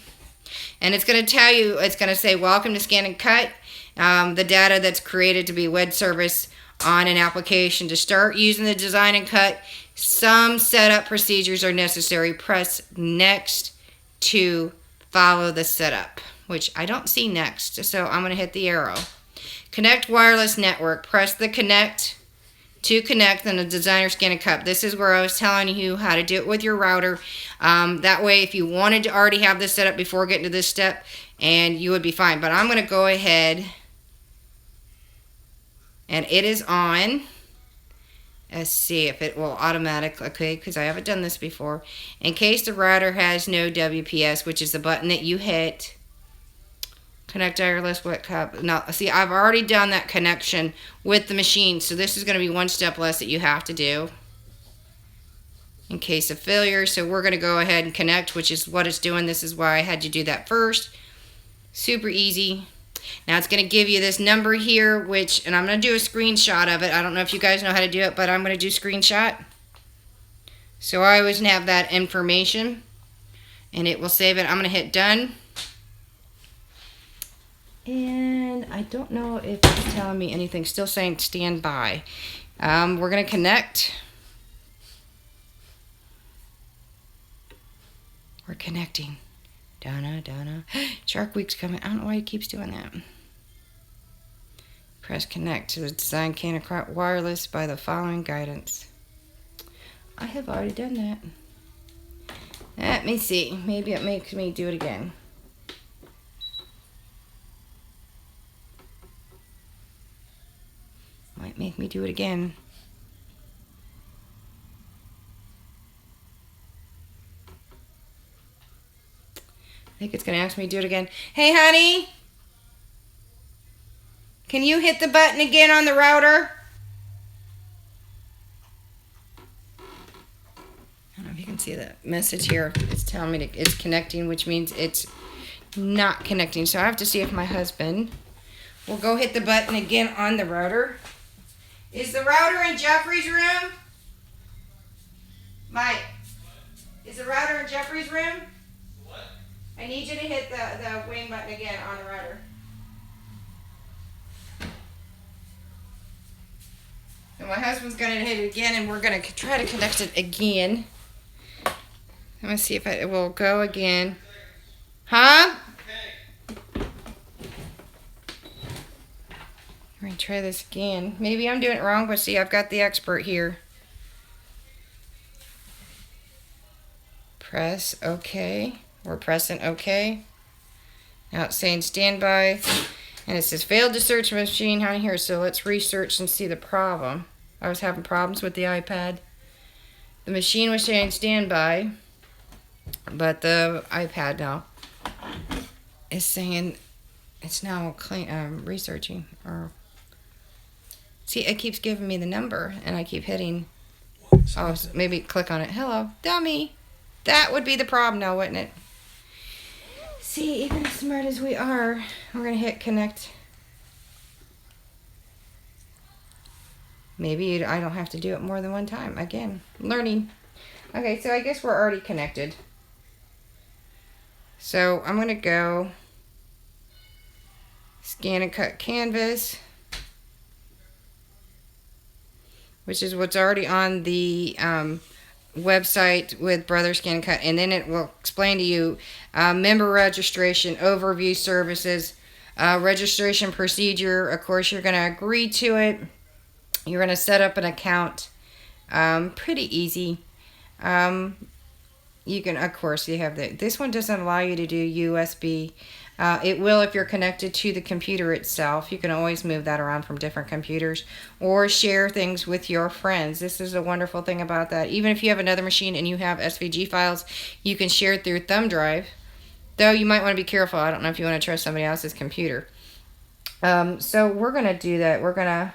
And it's going to tell you, it's going to say, welcome to Scanncut. The data that's created to be web service on an application. To start using the DESIGNNCUT, some setup procedures are necessary. Press next to follow the setup, which I don't see next, so I'm going to hit the arrow. Connect wireless network. Press the connect to connect in the Designer Scanncut. This is where I was telling you how to do it with your router. That way, if you wanted to already have this set up before getting to this step, and you would be fine. But I'm going to go ahead, and it is on. Let's see if it will automatically, okay, because I haven't done this before. In case the router has no WPS, which is the button that you hit, connect wireless wet cup. Now, see, I've already done that connection with the machine, so this is going to be one step less that you have to do in case of failure. So we're going to go ahead and connect, which is what it's doing. This is why I had you do that first. Super easy. Now it's going to give you this number here, which, and I'm going to do a screenshot of it. I don't know if you guys know how to do it, but I'm going to do screenshot. So I always have that information, and it will save it. I'm going to hit done. And I don't know if it's telling me anything. Still saying stand by. We're going to connect. We're connecting. Donna. Shark Week's coming. I don't know why he keeps doing that. Press connect to the DESIGNNCUT wireless by the following guidance. I have already done that. Let me see. Maybe it makes me do it again. Might make me do it again. I think it's going to ask me to do it again. Hey, honey. Can you hit the button again on the router? I don't know if you can see the message here. It's telling me it's connecting, which means it's not connecting. So I have to see if my husband will go hit the button again on the router. Is the router in Jeffrey's room? Mike, is the router in Jeffrey's room? What? I need you to hit the wing button again on the router. So my husband's going to hit it again, and we're going to try to connect it again. I'm going to see if it will go again. Huh? We're going to try this again. Maybe I'm doing it wrong, but see, I've got the expert here. Press OK. We're pressing OK. Now it's saying standby. And it says failed to search machine on here. So let's research and see the problem. I was having problems with the iPad. The machine was saying standby. But the iPad now is saying it's now researching. Or see, it keeps giving me the number. And I keep hitting. Oh, maybe click on it. Hello, dummy. That would be the problem now, wouldn't it? See, even as smart as we are, we're going to hit connect. Maybe I don't have to do it more than one time. Again, learning. Okay, so I guess we're already connected. So I'm going to go scan and cut canvas, which is what's already on the website with Brother Scanncut, and then it will explain to you member registration, overview services, registration procedure. Of course, you're going to agree to it. You're going to set up an account. Pretty easy. You can, of course, you have this one doesn't allow you to do USB. It will if you're connected to the computer itself. You can always move that around from different computers or share things with your friends. This is a wonderful thing about that. Even if you have another machine and you have SVG files, you can share it through thumb drive. Though you might want to be careful. I don't know if you want to trust somebody else's computer. So we're going to do that. We're going to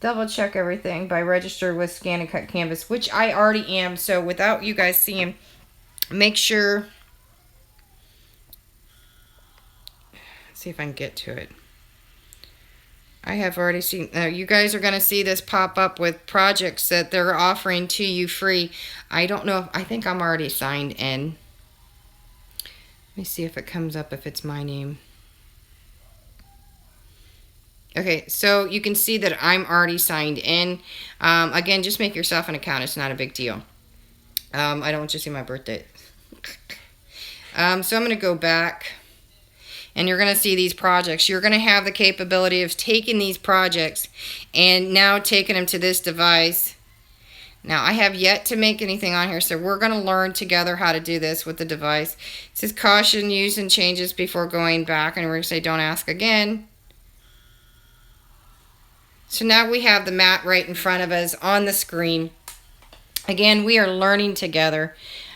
double check everything by registered with Scan and Cut Canvas, which I already am. So without you guys seeing, make sure. See if I can get to it. I have already seen, you guys are going to see this pop up with projects that they're offering to you free. I don't know, I think I'm already signed in. Let me see if it comes up if it's my name. Okay, so you can see that I'm already signed in. Again, just make yourself an account. It's not a big deal. I don't want you to see my birthday. So I'm going to go back. And you're going to see these projects. You're going to have the capability of taking these projects and now taking them to this device. Now, I have yet to make anything on here, so we're going to learn together how to do this with the device. It says caution, use and changes before going back, and we're going to say don't ask again. So now we have the mat right in front of us on the screen. Again, we are learning together.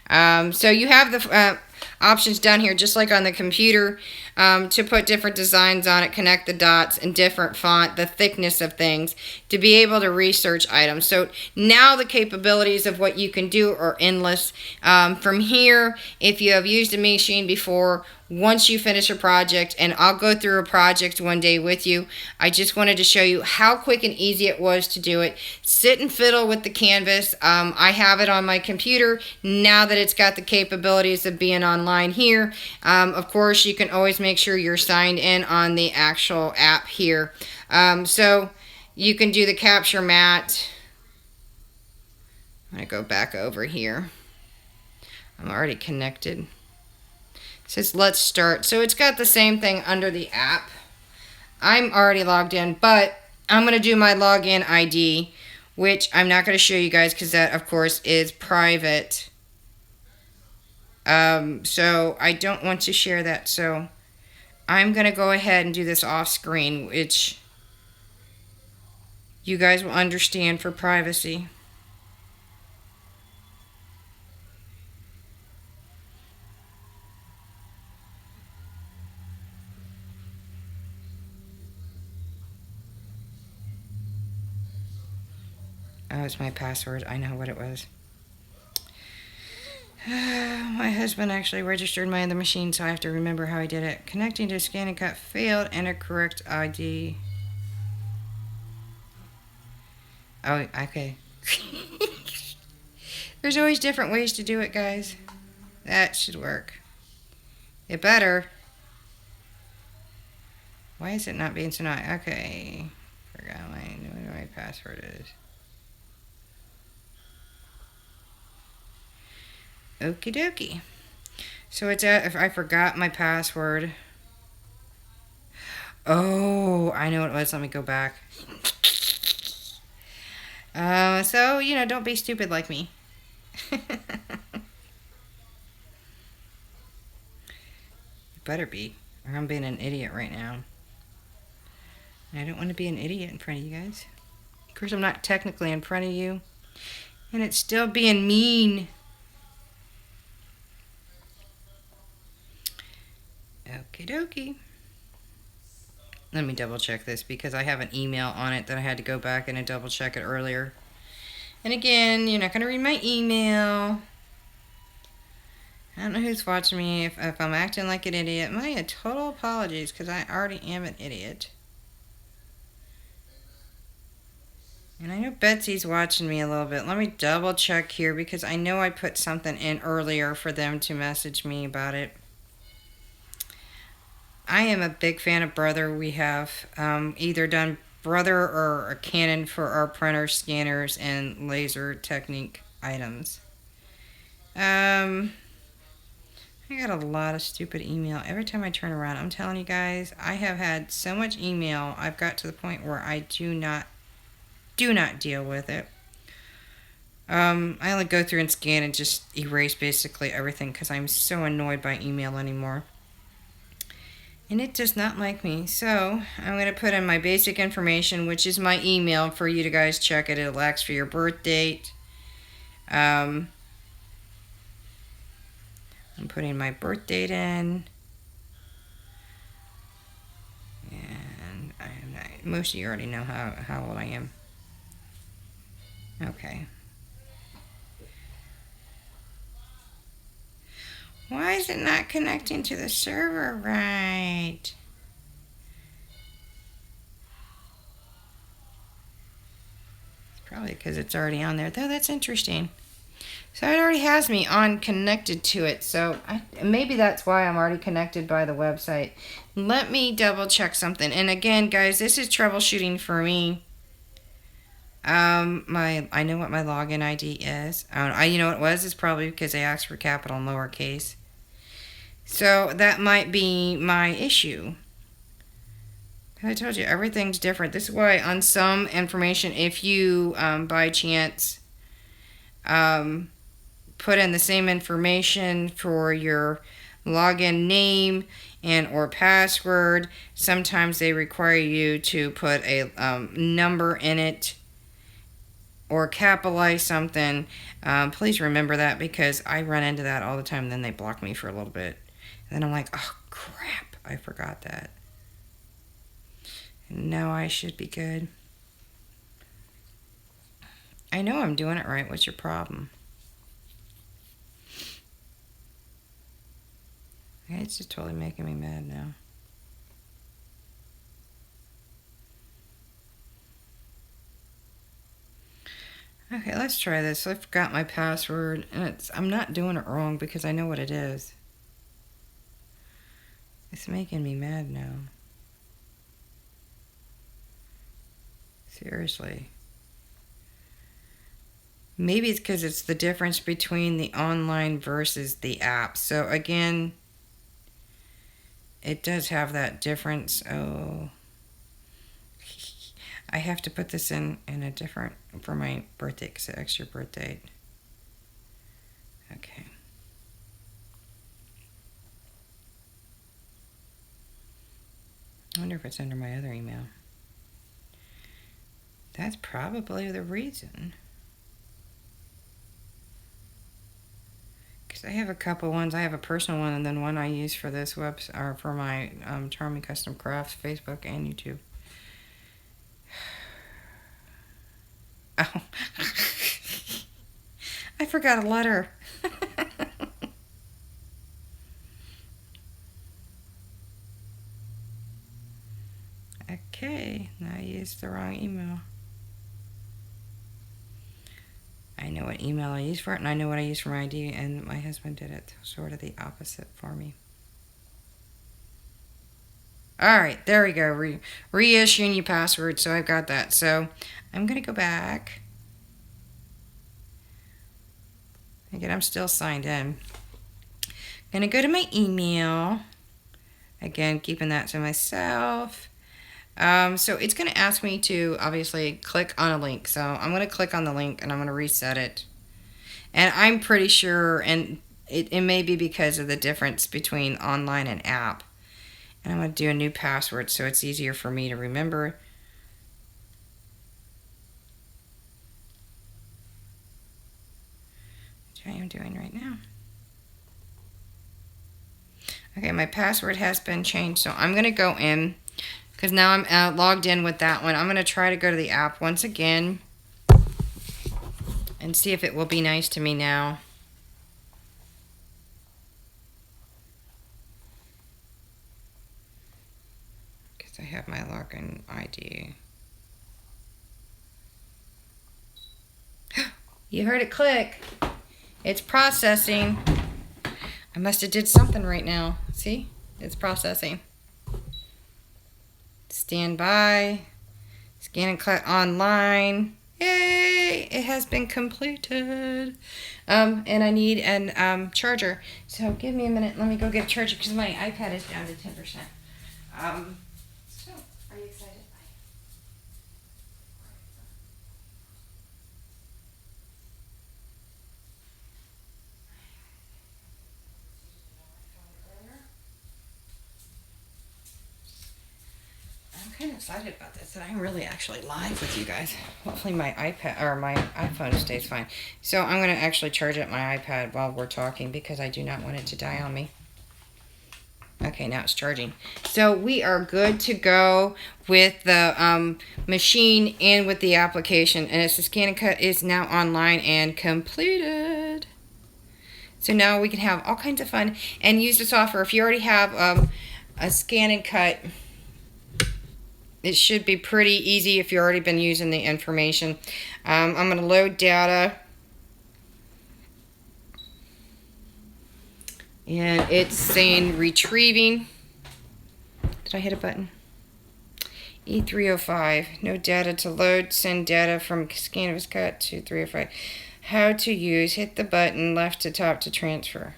So you have the options down here, just like on the computer, to put different designs on it, connect the dots, and different font, the thickness of things, to be able to research items. So now the capabilities of what you can do are endless. From here, if you have used a machine before, once you finish a project, and I'll go through a project one day with you, I just wanted to show you how quick and easy it was to do it. Sit and fiddle with the canvas. I have it on my computer now that it's got the capabilities of being online here. Of course, you can always make sure you're signed in on the actual app here. So you can do the capture mat. I'm going to go back over here. I'm already connected. It says let's start. So it's got the same thing under the app. I'm already logged in, but I'm going to do my login ID, which I'm not going to show you guys because that, of course, is private. So I don't want to share that. So I'm going to go ahead and do this off screen, which you guys will understand for privacy. Oh, it's my password. I know what it was. My husband actually registered my other machine, so I have to remember how I did it. Connecting to Scanncut failed. Enter correct ID. Oh, okay. There's always different ways to do it, guys. That should work. It better. Why is it not being so nice? Okay. Forgot my password is. Okie dokie. So it's if I forgot my password. Oh, I know what it was. Let me go back. So, don't be stupid like me. Better be, or I'm being an idiot right now. And I don't want to be an idiot in front of you guys. Of course, I'm not technically in front of you. And it's still being mean. Okie dokie. Let me double check this because I have an email on it that I had to go back and double check it earlier. And again, you're not going to read my email. I don't know who's watching me. If I'm acting like an idiot, my total apologies because I already am an idiot. And I know Betsy's watching me a little bit. Let me double check here because I know I put something in earlier for them to message me about it. I am a big fan of Brother. We have either done Brother or a Canon for our printer, scanners, and laser technique items. I got a lot of stupid email. Every time I turn around, I'm telling you guys, I have had so much email. I've got to the point where I do not deal with it. I only go through and scan and just erase basically everything because I'm so annoyed by email anymore. And it does not like me. So I'm going to put in my basic information, which is my email for you to guys check it. It'll ask for your birth date. I'm putting my birth date in. And most of you already know how old I am. Okay. Why is it not connecting to the server right? It's probably because it's already on there. Though that's interesting. So it already has me on connected to it. So maybe that's why I'm already connected by the website. Let me double check something. And again, guys, this is troubleshooting for me. I know what my login ID is. You know what it was? It's probably because they asked for capital and lowercase. So that might be my issue. I told you, everything's different. This is why on some information, if you, by chance, put in the same information for your login name and or password, sometimes they require you to put a number in it or capitalize something. Please remember that because I run into that all the time. Then they block me for a little bit. And then I'm like, oh, crap, I forgot that. And now I should be good. I know I'm doing it right. What's your problem? Okay, it's just totally making me mad now. Okay, let's try this. I forgot my password, and I'm not doing it wrong because I know what it is. It's making me mad now. Seriously. Maybe it's because it's the difference between the online versus the app. So again, it does have that difference. Oh, I have to put this in a different for my birthday because it's extra birth date. Okay. I wonder if it's under my other email. That's probably the reason. Because I have a couple ones. I have a personal one and then one I use for this website or for my Charming Custom Crafts, Facebook and YouTube. Oh. I forgot a letter. Okay, now I used the wrong email. I know what email I use for it, and I know what I use for my ID, and my husband did it sort of the opposite for me. Alright, there we go. Reissuing your password, so I've got that. So I'm going to go back. Again, I'm still signed in. I'm going to go to my email. Again, keeping that to myself. So it's going to ask me to obviously click on a link. So I'm going to click on the link and I'm going to reset it. And I'm pretty sure, and it may be because of the difference between online and app. And I'm going to do a new password so it's easier for me to remember. Which I am doing right now. Okay, my password has been changed, so I'm going to go in, because now I'm logged in with that one. I'm going to try to go to the app once again and see if it will be nice to me now. Because I have my login ID. You heard it click. It's processing. I must have did something right now. See? It's processing. Stand by. Scanncut online. Yay! It has been completed. And I need an charger. So give me a minute. Let me go get a charger because my iPad is down to 10%. So, are you excited? I'm kind of excited about this, that I'm really actually live with you guys. Hopefully my iPad or my iPhone stays fine. So I'm going to actually charge up my iPad while we're talking because I do not want it to die on me. Okay, now it's charging. So we are good to go with the machine and with the application. And it's the Scanncut is now online and completed. So now we can have all kinds of fun and use the software. If you already have a Scanncut, it should be pretty easy if you've already been using the information. I'm going to load data. And it's saying retrieving. Did I hit a button? E305. No data to load. Send data from Scanncut to 305. How to use. Hit the button left to top to transfer.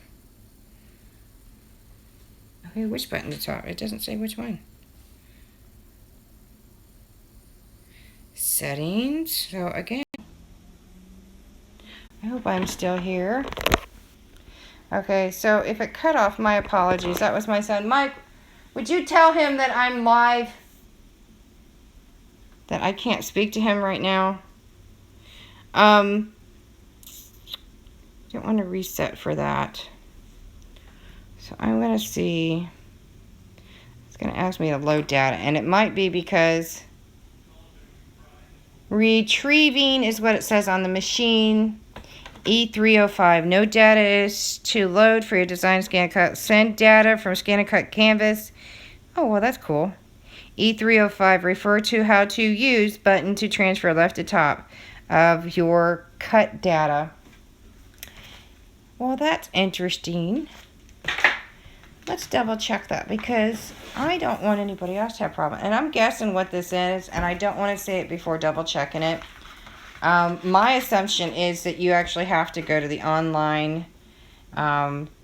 Okay, which button to top? It doesn't say which one. Settings. So again, I hope I'm still here. Okay, so if it cut off, my apologies. That was my son. Mike, would you tell him that I'm live? That I can't speak to him right now? Don't want to reset for that. So I'm going to see. It's going to ask me to load data. And it might be because retrieving is what it says on the machine. E305. No data is to load for your design Scanncut. Send data from Scanncut canvas. Oh, well, that's cool. E305. Refer to how to use button to transfer left to top of your cut data. Well, that's interesting. Let's double check that because I don't want anybody else to have a problem. And I'm guessing what this is, and I don't want to say it before double checking it. My assumption is that you actually have to go to the online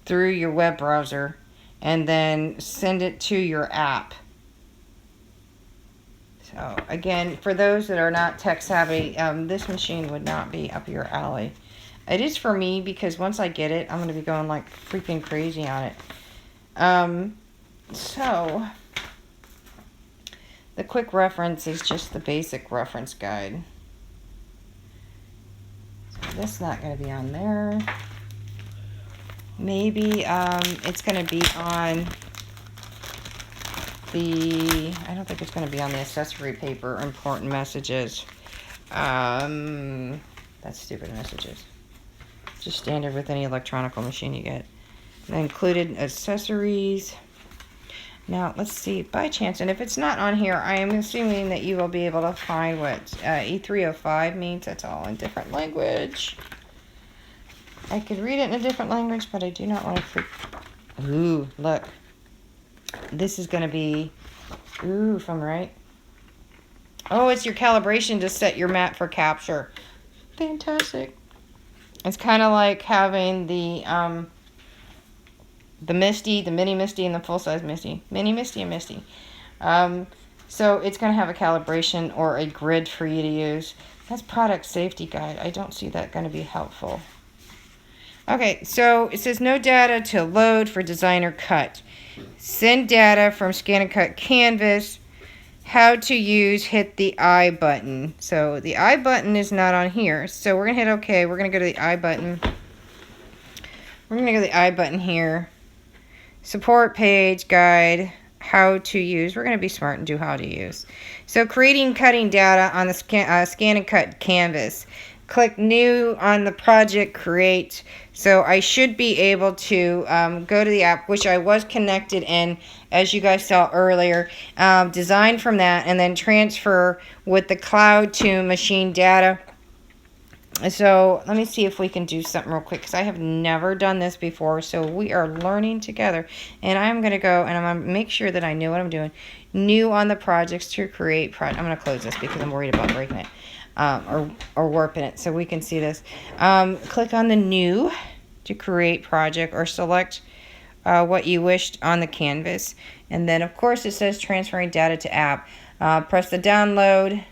through your web browser and then send it to your app. So again, for those that are not tech savvy, this machine would not be up your alley. It is for me because once I get it, I'm going to be going like freaking crazy on it. So the quick reference is just the basic reference guide. That's not going to be on there. Maybe it's going to be on the, I don't think it's going to be on the accessory paper, important messages. That's stupid messages. Just standard with any electronic machine you get. And included accessories. Now, let's see, by chance, and if it's not on here, I am assuming that you will be able to find what E305 means. That's all in different language. I could read it in a different language, but I do not want to freak. Ooh, look. This is going to be, ooh, if I'm right. Oh, it's your calibration to set your map for capture. Fantastic. It's kind of like having the Misty, the Mini Misty, and the full-size Misty. Mini Misty and Misty. So it's going to have a calibration or a grid for you to use. That's product safety guide. I don't see that going to be helpful. Okay, so it says no data to load for DESIGNNCUT. Send data from Scanncut canvas. How to use, hit the I button. So the I button is not on here. So we're going to hit OK. We're going to go to the I button. We're going to go to the I button here. Support page, guide, how to use. We're going to be smart and do how to use. So creating, cutting data on the Scanncut canvas. Click new on the project, create. So I should be able to go to the app, which I was connected in, as you guys saw earlier. Design from that and then transfer with the cloud to machine data. So let me see if we can do something real quick, because I have never done this before. So we are learning together, and I'm going to go and I'm going to make sure that I know what I'm doing. New on the projects to create project. I'm going to close this because I'm worried about breaking it or warping it, so we can see this. Click on the new to create project, or select what you wished on the canvas, and then of course it says transferring data to app. Press the download.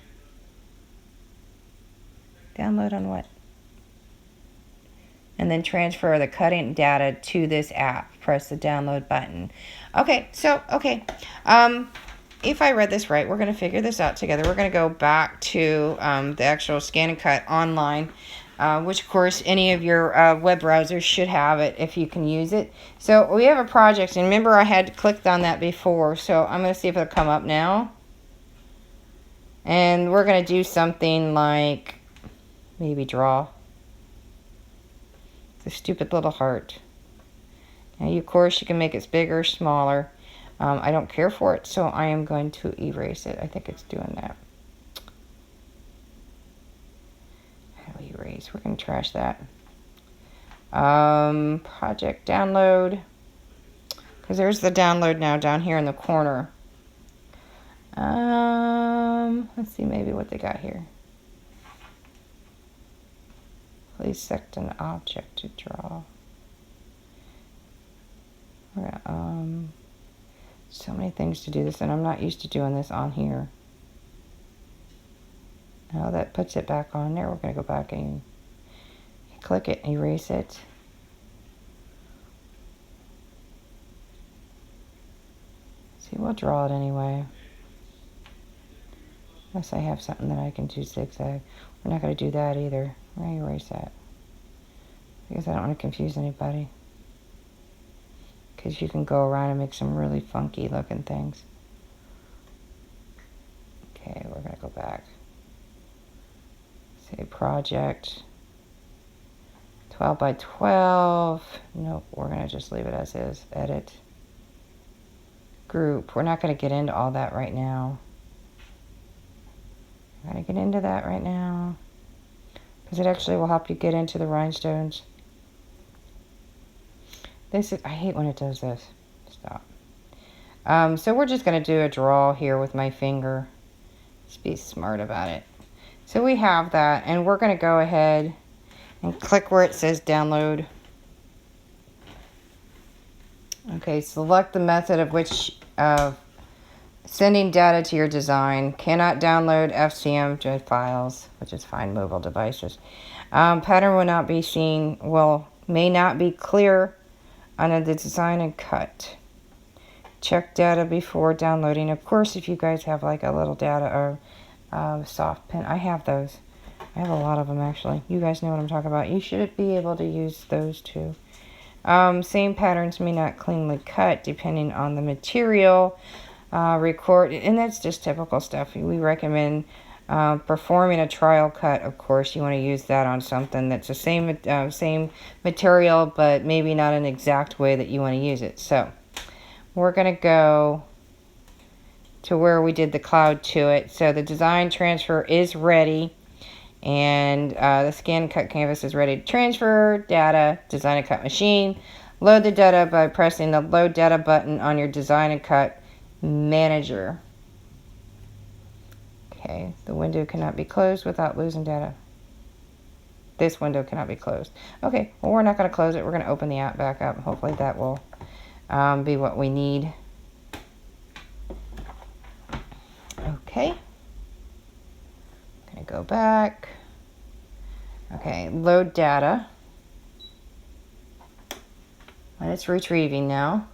Download on what? And then transfer the cutting data to this app. Press the download button. Okay, so, okay. If I read this right, we're going to figure this out together. We're going to go back to the actual Scanncut online, which, of course, any of your web browsers should have it if you can use it. So we have a project, and remember I had clicked on that before, so I'm going to see if it'll come up now. And we're going to do something like maybe draw the stupid little heart. Now, of course, you can make it bigger, smaller. I don't care for it, so I am going to erase it. I think it's doing that. How do we erase? We're going to trash that. Project download. Because there's the download now down here in the corner. Let's see maybe what they got here. Please select an object to draw. So many things to do this, and I'm not used to doing this on here. Now that puts it back on there. We're going to go back and click it, erase it. See, we'll draw it anyway. Unless I have something that I can do zigzag. We're not going to do that either. We're going to erase that, because I don't want to confuse anybody. Because you can go around and make some really funky looking things. Okay, we're going to go back. Say project. 12 by 12. Nope, we're going to just leave it as is. Edit. Group. We're not going to get into all that right now. I'm going to get into that right now, because it actually will help you get into the rhinestones. This is, I hate when it does this. Stop. So we're just going to do a draw here with my finger. Just be smart about it. So we have that, and we're going to go ahead and click where it says download. Okay, select the method of which sending data to your design. Cannot download FCM files, which is fine, mobile devices. Pattern will not be seen, may not be clear under the DESIGNNCUT. Check data before downloading. Of course, if you guys have like a little data or soft pen, I have those. I have a lot of them actually. You guys know what I'm talking about. You should be able to use those too. Same patterns may not cleanly cut depending on the material. Record, and that's just typical stuff. We recommend performing a trial cut. Of course, you want to use that on something that's the same material, but maybe not an exact way that you want to use it. So we're going to go to where we did the cloud to it. So the design transfer is ready, and the Scanncut canvas is ready to transfer data. DESIGNNCUT machine. Load the data by pressing the load data button on your DESIGNNCUT manager. Okay, the window cannot be closed without losing data. This window cannot be closed. Okay, well, we're not going to close it. We're going to open the app back up. Hopefully that will be what we need. Okay. Going to go back. Okay, load data. And it's retrieving now.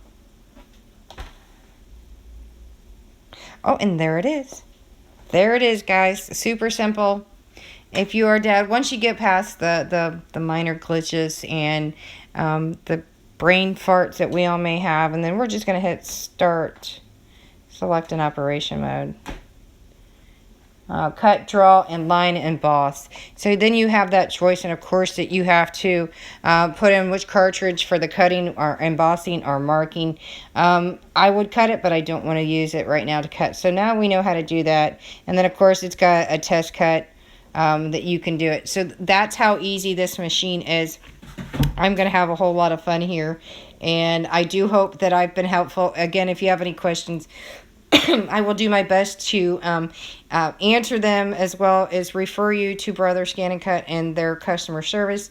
Oh, and there it is. There it is, guys. Super simple. If you are dad, once you get past the minor glitches and the brain farts that we all may have, and then we're just going to hit start, select an operation mode. Cut, draw, and line emboss. So then you have that choice, and of course that you have to put in which cartridge for the cutting or embossing or marking. I would cut it, but I don't want to use it right now to cut. So now we know how to do that. And then of course it's got a test cut that you can do it. So that's how easy this machine is. I'm going to have a whole lot of fun here, and I do hope that I've been helpful. Again, if you have any questions, I will do my best to answer them, as well as refer you to Brother Scanncut and their customer service.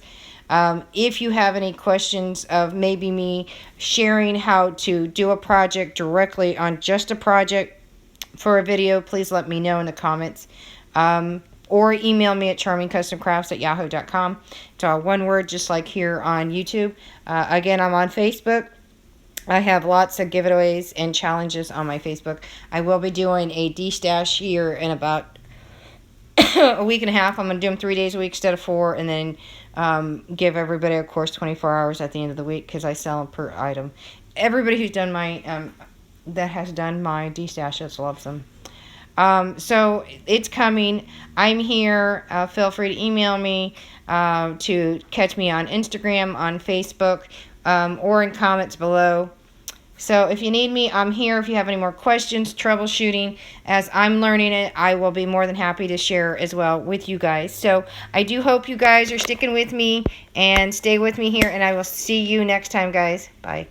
If you have any questions of maybe me sharing how to do a project directly on just a project for a video, please let me know in the comments. Or email me at charmingcustomcrafts@yahoo.com. It's all one word, just like here on YouTube. Again, I'm on Facebook. I have lots of giveaways and challenges on my Facebook. I will be doing a D-stash here in about a week and a half. I'm going to do them 3 days a week instead of 4, and then give everybody, of course, 24 hours at the end of the week, because I sell them per item. Everybody who's done my, that has done my D-stash just loves them. So it's coming. I'm here. Feel free to email me, to catch me on Instagram, on Facebook, or in comments below. So if you need me, I'm here. If you have any more questions, troubleshooting, as I'm learning it, I will be more than happy to share as well with you guys. So I do hope you guys are sticking with me and stay with me here, and I will see you next time, guys. Bye.